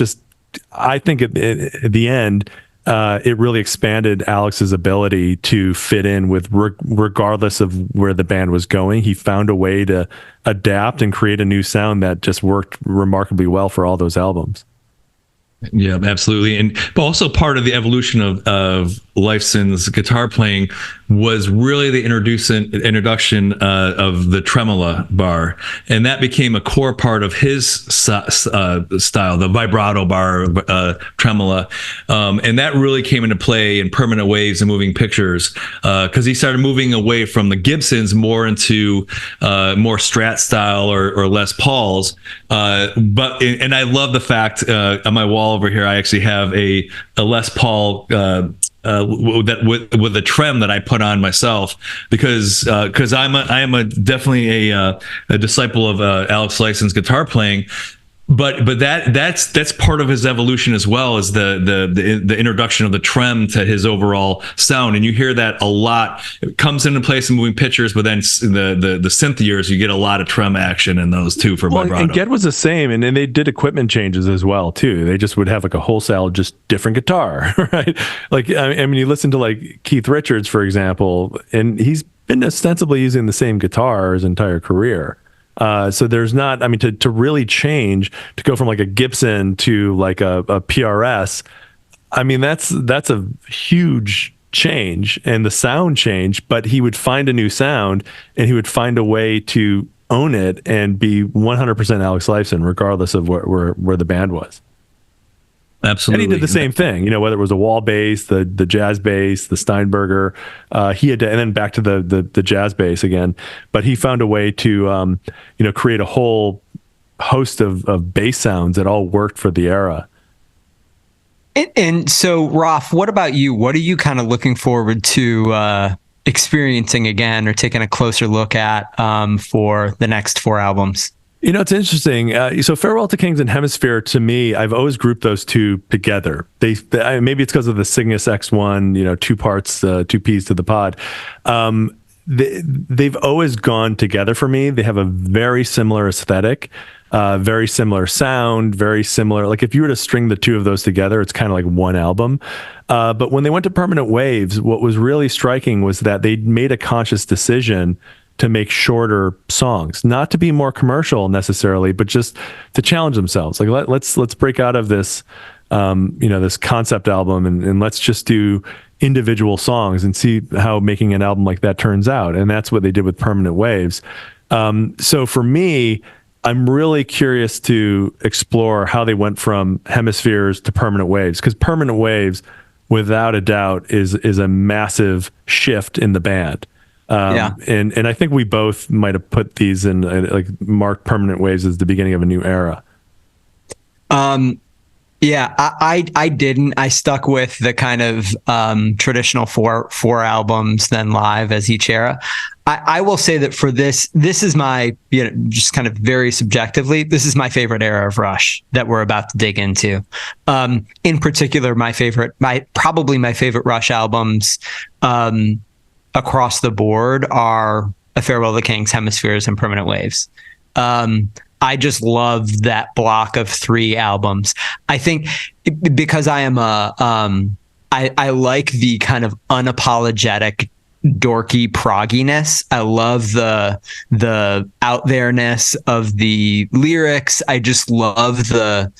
[SPEAKER 1] the end, it really expanded Alex's ability to fit in with regardless of where the band was going. He found a way to adapt and create a new sound that just worked remarkably well for all those albums.
[SPEAKER 4] Yeah, absolutely. And but also part of the evolution of Lifeson's guitar playing was really the introduction of the tremolo bar, and that became a core part of his style, the vibrato bar tremolo, and that really came into play in Permanent Waves and Moving Pictures because he started moving away from the Gibsons more into more Strat style or Les Pauls. But I love the fact on my wall over here I actually have a Les Paul that with a trem that I put on myself because I am definitely a disciple of Alex Lifeson's guitar playing. But that's part of his evolution as well as the introduction of the trem to his overall sound, and you hear that a lot. It comes into place in Moving Pictures, but then the synth years you get a lot of trem action in those too for vibrato.
[SPEAKER 1] And Ged was the same, and then they did equipment changes as well too. They just would have like a wholesale just different guitar, right? Like I mean, you listen to like Keith Richards for example, and he's been ostensibly using the same guitar his entire career. So there's not, I mean, to really change, to go from like a Gibson to like a PRS, I mean, that's a huge change and the sound change, but he would find a new sound and he would find a way to own it and be 100% Alex Lifeson, regardless of where the band was.
[SPEAKER 4] Absolutely.
[SPEAKER 1] And he did the same thing, you know, whether it was a wall bass, the jazz bass, the Steinberger, he had to, and then back to the jazz bass again, but he found a way to, you know, create a whole host of bass sounds that all worked for the era.
[SPEAKER 2] And so, Rolf, what about you? What are you kind of looking forward to experiencing again or taking a closer look at for the next 4 albums?
[SPEAKER 1] You know, it's interesting. So Farewell to Kings and Hemisphere, to me, I've always grouped those two together. They maybe it's because of the Cygnus X1, you know, 2 parts, 2 Ps to the pod. They've always gone together for me. They have a very similar aesthetic, very similar sound, very similar. Like if you were to string the 2 of those together, it's kind of like one album. But when they went to Permanent Waves, what was really striking was that they made a conscious decision to make shorter songs, not to be more commercial necessarily, but just to challenge themselves. Like let's break out of this, you know, this concept album and let's just do individual songs and see how making an album like that turns out. And that's what they did with Permanent Waves. So for me, I'm really curious to explore how they went from Hemispheres to Permanent Waves, because Permanent Waves, without a doubt, is a massive shift in the band. And I think we both might have put these in like marked Permanent Waves as the beginning of a new era.
[SPEAKER 2] Yeah, I didn't. I stuck with the kind of traditional four albums, then live as each era. I will say that for this is my, you know, just kind of very subjectively, this is my favorite era of Rush that we're about to dig into. In particular, probably my favorite Rush albums across the board are A Farewell to the Kings, Hemispheres, and Permanent Waves. I just love that block of 3 albums. I think because I am I like the kind of unapologetic dorky progginess. I love the out there-ness of the lyrics. I just love the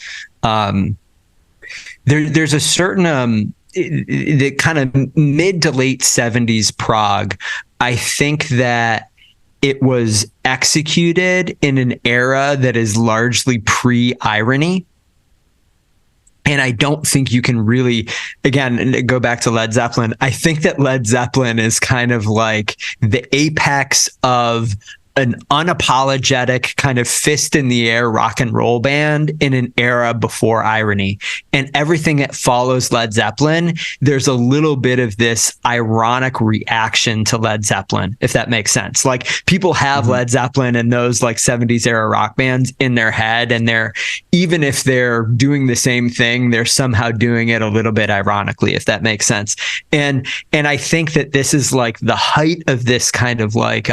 [SPEAKER 2] there's a certain the kind of mid to late 70s prog. I think that it was executed in an era that is largely pre-irony. And I don't think you can really, again, go back to Led Zeppelin. I think that Led Zeppelin is kind of like the apex of an unapologetic kind of fist in the air rock and roll band in an era before irony. And everything that follows Led Zeppelin, there's a little bit of this ironic reaction to Led Zeppelin, if that makes sense. Like people have Led Zeppelin and those like 70s era rock bands in their head, and they're, even if they're doing the same thing, they're somehow doing it a little bit ironically, if that makes sense. And I think that this is like the height of this kind of like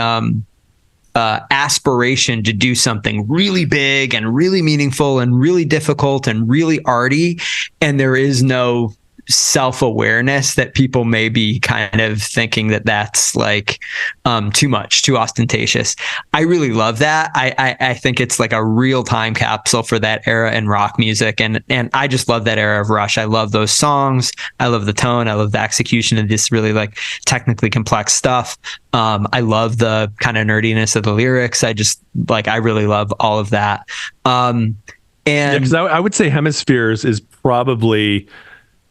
[SPEAKER 2] aspiration to do something really big and really meaningful and really difficult and really arty, and there is no self-awareness that people may be kind of thinking that that's like too much, too ostentatious. I really love that. I think it's like a real time capsule for that era in rock music. And I just love that era of Rush. I love those songs. I love the tone. I love the execution of this really like technically complex stuff. I love the kind of nerdiness of the lyrics. I really love all of that. And
[SPEAKER 1] because I would say Hemispheres is probably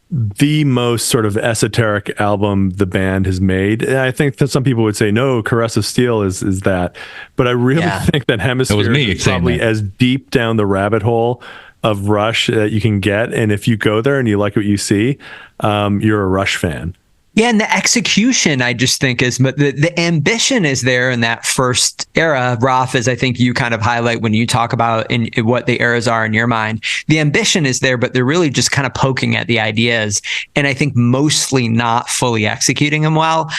[SPEAKER 1] the most sort of esoteric album the band has made. And I think that some people would say, no, Caress of Steel is that. But I really think that Hemispheres is probably as deep down the rabbit hole of Rush that you can get. And if you go there and you like what you see, you're a Rush fan.
[SPEAKER 2] Yeah, and the execution, I just think the ambition is there in that first era, Raf, as I think you kind of highlight when you talk about in what the eras are in your mind. The ambition is there, but they're really just kind of poking at the ideas, and I think mostly not fully executing them well.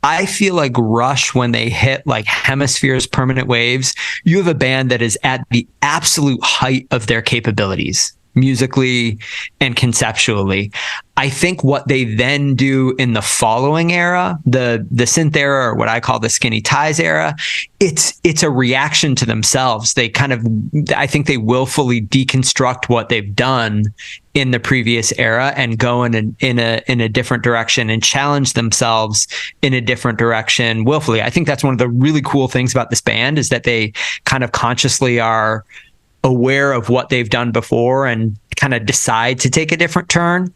[SPEAKER 2] I feel like Rush, when they hit like Hemispheres, Permanent Waves, you have a band that is at the absolute height of their capabilities, musically and conceptually. I think what they then do in the following era, the synth era, or what I call the Skinny Ties era, it's a reaction to themselves. They kind of, I think they willfully deconstruct what they've done in the previous era and go in a different direction and challenge themselves in a different direction willfully. I think that's one of the really cool things about this band, is that they kind of consciously are aware of what they've done before and kind of decide to take a different turn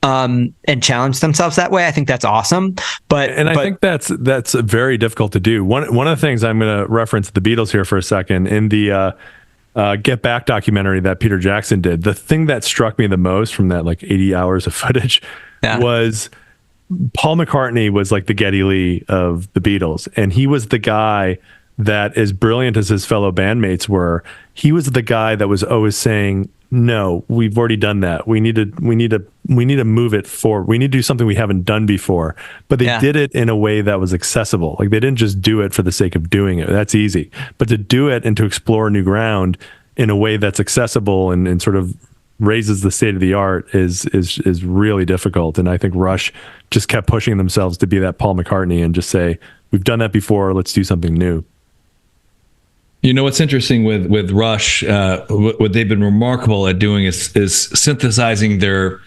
[SPEAKER 2] and challenge themselves that way. I think that's awesome. But
[SPEAKER 1] I think that's very difficult to do. One of the things, I'm going to reference the Beatles here for a second, in the Get Back documentary that Peter Jackson did, the thing that struck me the most from that like 80 hours of footage was Paul McCartney was like the Geddy Lee of the Beatles. And he was the guy that, as brilliant as his fellow bandmates were, he was the guy that was always saying, no, we've already done that. We need to move it forward. We need to do something we haven't done before. But they did it in a way that was accessible. Like, they didn't just do it for the sake of doing it. That's easy. But to do it and to explore new ground in a way that's accessible and sort of raises the state of the art is really difficult. And I think Rush just kept pushing themselves to be that Paul McCartney and just say, we've done that before, let's do something new.
[SPEAKER 4] You know, what's interesting with Rush, what they've been remarkable at doing is synthesizing their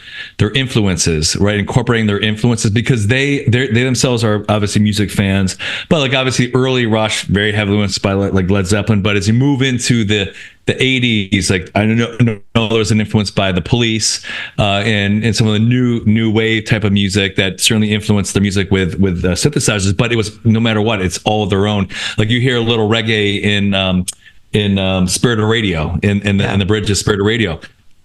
[SPEAKER 4] influences, right? Incorporating their influences, because they themselves are obviously music fans, but like obviously early Rush, very heavily influenced by like Led Zeppelin. But as you move into the 80s, like I know there was an influence by the Police and some of the new wave type of music that certainly influenced the music with synthesizers. But it was, no matter what, it's all of their own. Like you hear a little reggae in Spirit of Radio, in the bridge of Spirit of Radio.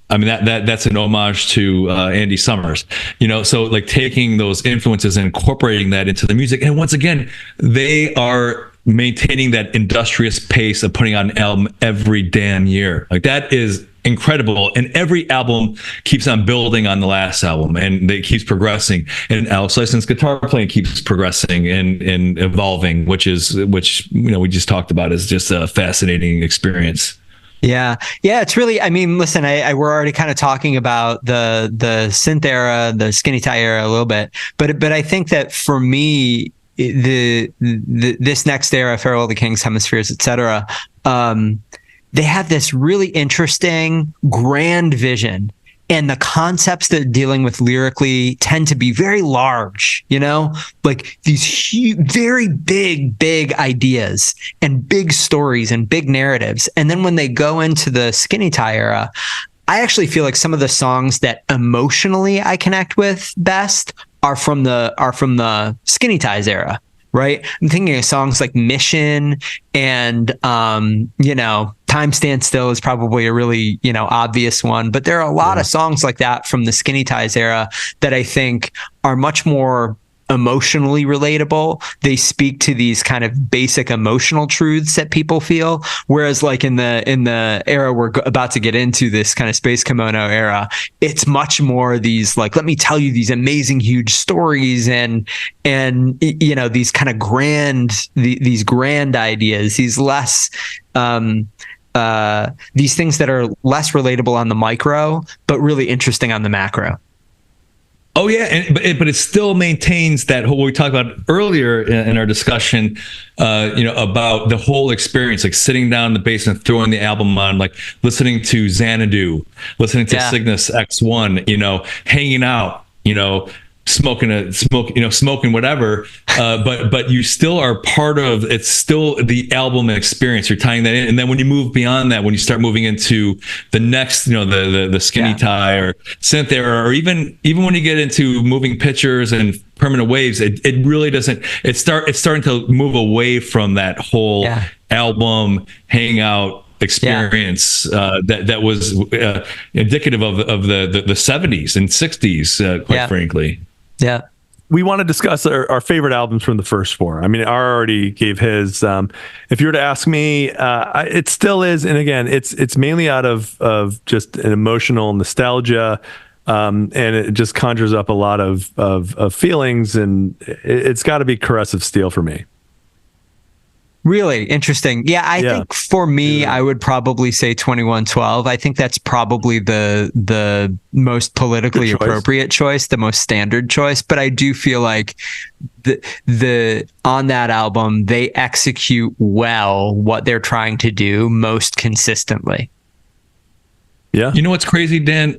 [SPEAKER 4] I mean, that's an homage to Andy Summers, you know. So like taking those influences and incorporating that into the music, and once again, they are maintaining that industrious pace of putting out an album every damn year. Like, that is incredible. And every album keeps on building on the last album, and it keeps progressing. And Alex Lyson's guitar playing keeps progressing and evolving, which you know we just talked about, is just a fascinating experience.
[SPEAKER 2] Yeah, it's really, I mean, listen, we're already kind of talking about the synth era, the Skinny Tie era a little bit, but I think that for me, this next era, Farewell to Kings, Hemispheres, etc., they have this really interesting grand vision, and the concepts that they're dealing with lyrically tend to be very large, you know, like these huge, very big ideas and big stories and big narratives. And then when they go into the Skinny Tie era, I actually feel like some of the songs that emotionally I connect with best are from the Skinny Ties era, right? I'm thinking of songs like Mission and, you know, Time Stands Still is probably a really, you know, obvious one, but there are a lot of songs like that from the Skinny Ties era that I think are much more emotionally relatable. They speak to these kind of basic emotional truths that people feel. Whereas like in the era we're about to get into, this kind of Space Kimono era, it's much more these like, let me tell you these amazing, huge stories and, you know, these kind of these grand ideas, these less, these things that are less relatable on the micro, but really interesting on the macro.
[SPEAKER 4] Oh yeah, but it still maintains that whole, what we talked about earlier in our discussion, about the whole experience, like sitting down in the basement, throwing the album on, like listening to Xanadu, listening to Cygnus X1, hanging out, smoking whatever, but you still are part of, it's still the album experience. You're tying that in, and then when you move beyond that, when you start moving into the next, the skinny tie or synth era, or even when you get into moving pictures and permanent waves, it really doesn't. It's starting to move away from that whole album hangout experience that was indicative of the 70s and 60s, quite frankly.
[SPEAKER 2] Yeah.
[SPEAKER 1] We want to discuss our favorite albums from the first four. I mean, Ara already gave his. If you were to ask me, it still is. And again, it's mainly out of just an emotional nostalgia. And it just conjures up a lot of feelings. And it's got to be Caress of Steel for me.
[SPEAKER 2] Really interesting. Yeah, I think for me, I would probably say 2112. I think that's probably the most politically appropriate choice, the most standard choice. But I do feel like the on that album, they execute well what they're trying to do most consistently.
[SPEAKER 1] Yeah.
[SPEAKER 4] You know what's crazy, Dan?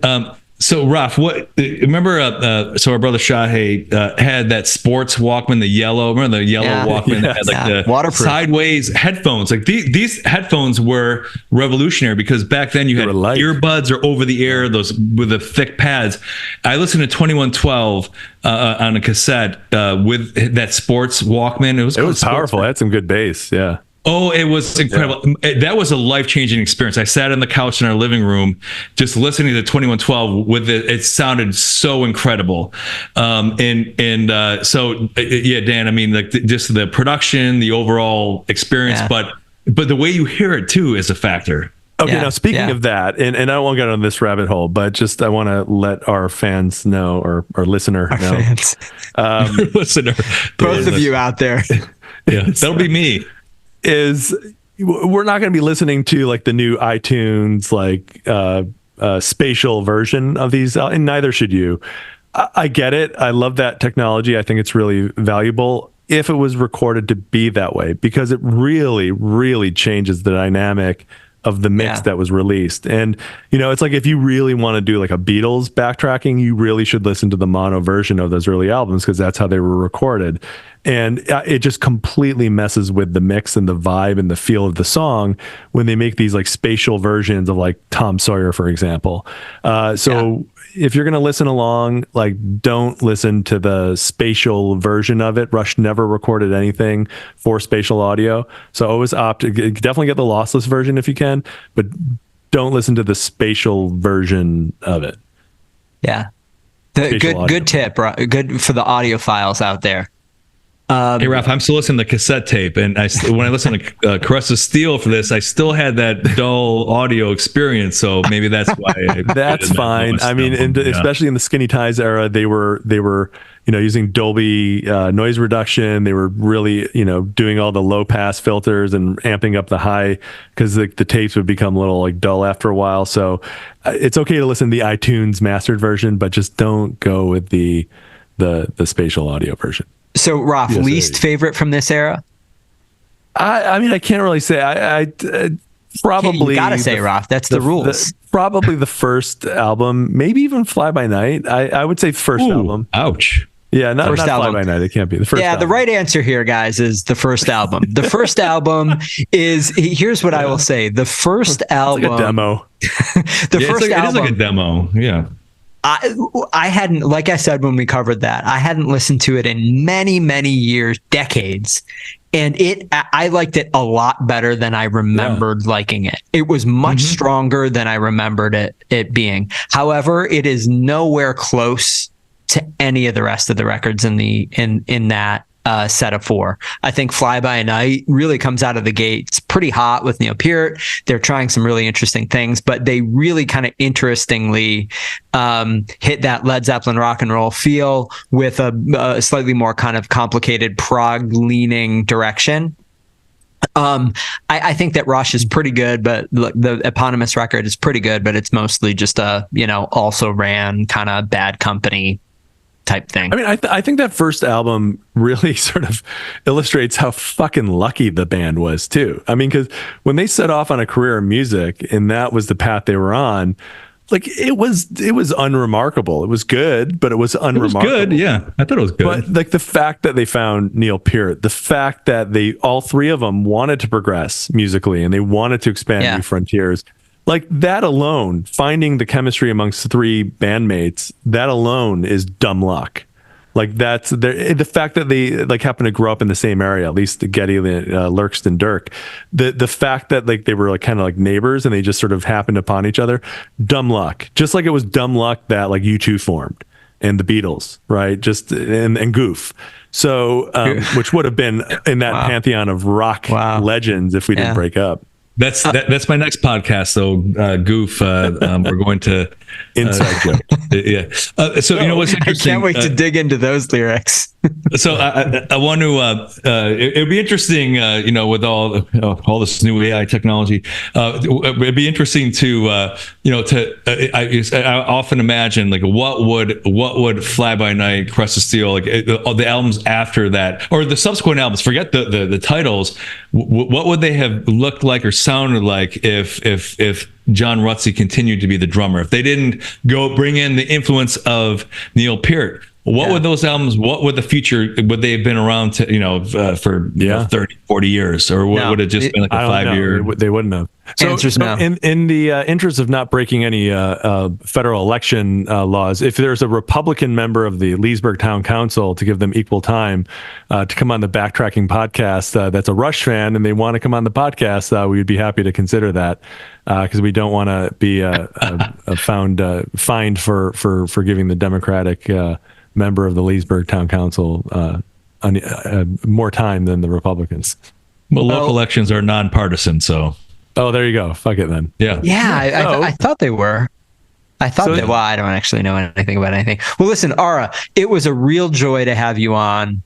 [SPEAKER 4] So Raf, remember, so our brother Shahey had that sports Walkman, the yellow, remember the yellow Walkman that had like the
[SPEAKER 2] waterproof
[SPEAKER 4] sideways headphones. Like these headphones were revolutionary because back then you had earbuds or over the air, those with the thick pads. I listened to 2112 on a cassette with that sports Walkman. It was
[SPEAKER 1] powerful. It had some good bass. Yeah.
[SPEAKER 4] Oh, it was incredible. Yeah. That was a life-changing experience. I sat on the couch in our living room just listening to 2112 with it. It sounded so incredible. So, Dan, I mean, like just the production, the overall experience, but the way you hear it too is a factor.
[SPEAKER 1] Okay, now speaking of that, and I don't want to get on this rabbit hole, but just I want to let our fans know, or our listener know.
[SPEAKER 2] Fans.
[SPEAKER 4] Listener.
[SPEAKER 2] Both of you out there.
[SPEAKER 4] Yeah, that'll be me.
[SPEAKER 1] Is we're not going to be listening to like the new iTunes spatial version of these, and neither should you. I get it. I love that technology. I think it's really valuable if it was recorded to be that way, because it really, really changes the dynamic of the mix that was released. And, it's like if you really want to do like a Beatles backtracking, you really should listen to the mono version of those early albums because that's how they were recorded. And it just completely messes with the mix and the vibe and the feel of the song when they make these like spatial versions of like Tom Sawyer, for example. If you're going to listen along, like don't listen to the spatial version of it. Rush never recorded anything for spatial audio. So always definitely get the lossless version if you can, but don't listen to the spatial version of it.
[SPEAKER 2] Yeah. Good tip, right? Good for the audiophiles out there.
[SPEAKER 4] Hey, Ralph, I'm still listening to the cassette tape, and when I listened to Caress of Steel for this, I still had that dull audio experience, so maybe that's why.
[SPEAKER 1] That's fine. I mean, especially in the Skinny Ties era, they were using Dolby noise reduction. They were really doing all the low pass filters and amping up the high because the tapes would become a little like dull after a while. So it's okay to listen to the iTunes mastered version, but just don't go with the spatial audio version.
[SPEAKER 2] So, Ralph, least favorite from this era?
[SPEAKER 1] I mean, I can't really say. I probably
[SPEAKER 2] you gotta say, Ralph. That's the rules.
[SPEAKER 1] Probably the first album, maybe even Fly By Night. I would say first album.
[SPEAKER 4] Ouch.
[SPEAKER 1] Yeah, not Fly By Night. It can't be the first.
[SPEAKER 2] Yeah, the right answer here, guys, is the first album. The first album is. Here's what I will say. The first album.
[SPEAKER 1] It's like a demo.
[SPEAKER 4] It is like a demo. Yeah.
[SPEAKER 2] I hadn't, like I said when we covered that, I hadn't listened to it in many, many years, decades. And I liked it a lot better than I remembered liking it. It was much stronger than I remembered it being. However, it is nowhere close to any of the rest of the records in that set of four. I think Fly By Night really comes out of the gates pretty hot with Neil Peart. They're trying some really interesting things, but they really kind of interestingly hit that Led Zeppelin rock and roll feel with a slightly more kind of complicated prog leaning direction. I think that Rush is pretty good, but the eponymous record is pretty good, but it's mostly just a, Also Ran kind of Bad Company type thing.
[SPEAKER 1] I mean, I think that first album really sort of illustrates how fucking lucky the band was too. I mean, because when they set off on a career in music and that was the path they were on, like it was unremarkable. It was good, but it was unremarkable.
[SPEAKER 4] It was good, yeah. I thought it was good.
[SPEAKER 1] But like the fact that they found Neil Peart, the fact that all three of them wanted to progress musically and they wanted to expand new frontiers, like that alone, finding the chemistry amongst three bandmates, that alone is dumb luck. Like that's the fact that they like happen to grow up in the same area, at least Geddy, Lurkst, and Dirk. The fact that like they were like kind of like neighbors and they just sort of happened upon each other, dumb luck. Just like it was dumb luck that like U2 formed and the Beatles, right? Just and Goof. So which would have been in that pantheon of rock legends if we didn't break up.
[SPEAKER 4] That's my next podcast, though. Goof. We're going to
[SPEAKER 1] inside joke.
[SPEAKER 4] Yeah. So you know what's interesting?
[SPEAKER 2] I can't wait to dig into those lyrics.
[SPEAKER 4] So I want to. It'd be interesting, you know, with all this new AI technology. It'd be interesting to, you know, I often imagine like what would Fly By Night, Crest of Steel, like the albums after that, or the subsequent albums. Forget the titles. What would they have looked like or sounded like if John Rutsey continued to be the drummer? If they didn't go bring in the influence of Neil Peart, what would those albums, what would the future, would they have been around to, you know, for 30, 40 years? Or would it just been like a 5-year?
[SPEAKER 1] They wouldn't have. So in the interest of not breaking any federal election laws, if there's a Republican member of the Leesburg Town Council to give them equal time to come on the Backtracking podcast that's a Rush fan and they want to come on the podcast, we would be happy to consider that because we don't want to be fined for giving the Democratic member of the Leesburg Town Council more time than the Republicans.
[SPEAKER 4] Well, local elections are nonpartisan, so.
[SPEAKER 1] Oh, there you go. Fuck it then.
[SPEAKER 2] Yeah. I thought they were. I thought well, I don't actually know anything about anything. Well, listen, Ara, it was a real joy to have you on.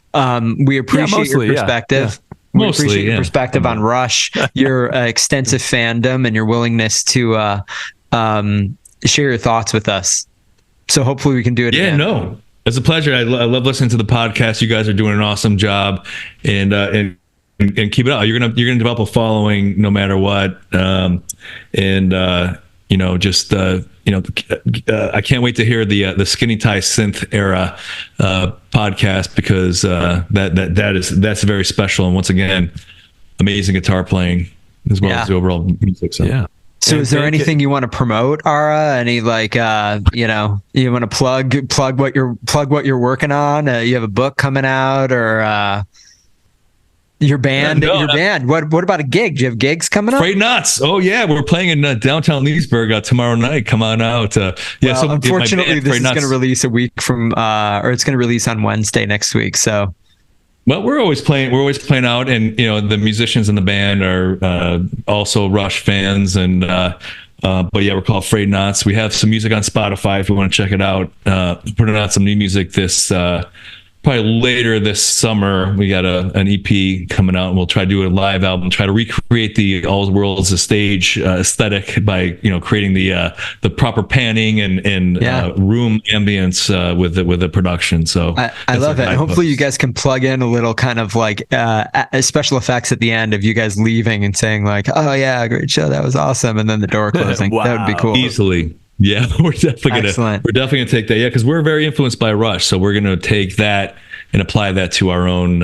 [SPEAKER 2] We appreciate your perspective.
[SPEAKER 1] Yeah.
[SPEAKER 2] We appreciate your perspective on Rush, your extensive fandom, and your willingness to share your thoughts with us. So hopefully we can do it again.
[SPEAKER 4] Yeah, no. It's a pleasure. I love listening to the podcast. You guys are doing an awesome job, and keep it up. You're gonna develop a following no matter what. You know, just you know, I can't wait to hear the Skinny Tie Synth era podcast because that's very special. And once again, amazing guitar playing as well as the overall music. So yeah.
[SPEAKER 2] So is there anything you want to promote, Ara? Any like you know, you want to plug what you're working on? You have a book coming out or your band? What about a gig? Do you have gigs coming up?
[SPEAKER 4] Frayed Knots. Oh yeah, we're playing in downtown Leesburg tomorrow night. Come on out. So
[SPEAKER 2] unfortunately, this is going to release a week from, or it's going to release on Wednesday next week. So.
[SPEAKER 4] Well, we're always playing out, and you know the musicians in the band are also Rush fans, and but yeah, we're called Frayed Knots. We have some music on Spotify if you want to check it out. Putting out some new music this probably later this summer. We got an EP coming out, and we'll try to do a live album, try to recreate the All Worlds a Stage aesthetic by creating the proper panning and room ambience with the production. So
[SPEAKER 2] I love it. Hopefully you guys can plug in a little kind of like special effects at the end of you guys leaving and saying like, "Oh yeah, great show, that was awesome," and then the door closing. Wow. That would be cool.
[SPEAKER 4] Easily. Yeah, we're definitely gonna take that. Yeah, because we're very influenced by Rush, so we're gonna take that and apply that to our own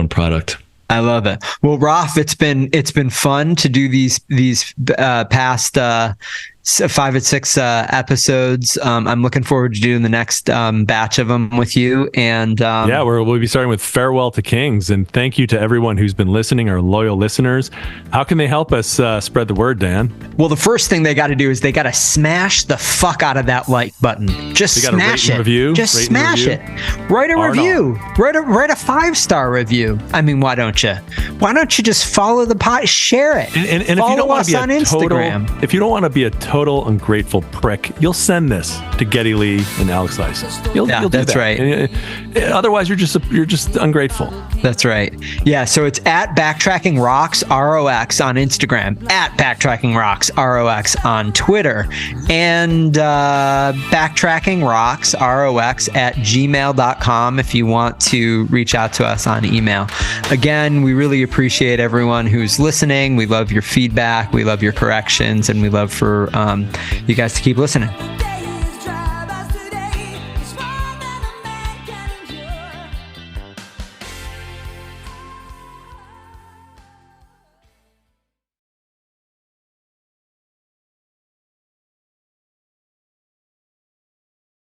[SPEAKER 4] product.
[SPEAKER 2] I love it. Well, Raf, it's been fun to do these past 5 and 6 episodes. I'm looking forward to doing the next batch of them with you. And
[SPEAKER 1] we'll be starting with Farewell to Kings. And thank you to everyone who's been listening, our loyal listeners. How can they help us spread the word, Dan?
[SPEAKER 2] Well, the first thing they got to do is they got to smash the fuck out of that like button. Just smash it. Just smash it. Write a review. Write a 5-star review. I mean, why don't you? Why don't you just follow the pod? Share it.
[SPEAKER 1] And
[SPEAKER 2] follow
[SPEAKER 1] if you don't want
[SPEAKER 2] us
[SPEAKER 1] to be
[SPEAKER 2] on Instagram.
[SPEAKER 1] If you don't want to be a total ungrateful prick, you'll send this to Geddy Lee and Alex Ice. You'll do
[SPEAKER 2] that's
[SPEAKER 1] that.
[SPEAKER 2] right.
[SPEAKER 1] And, otherwise, you're just ungrateful.
[SPEAKER 2] That's right. Yeah. So it's at Backtracking Rocks ROX on Instagram, at Backtracking Rocks ROX on Twitter, and Backtracking Rocks ROX at gmail.com if you want to reach out to us on email. Again, we really appreciate everyone who's listening. We love your feedback. We love your corrections, and we love for you guys to keep listening.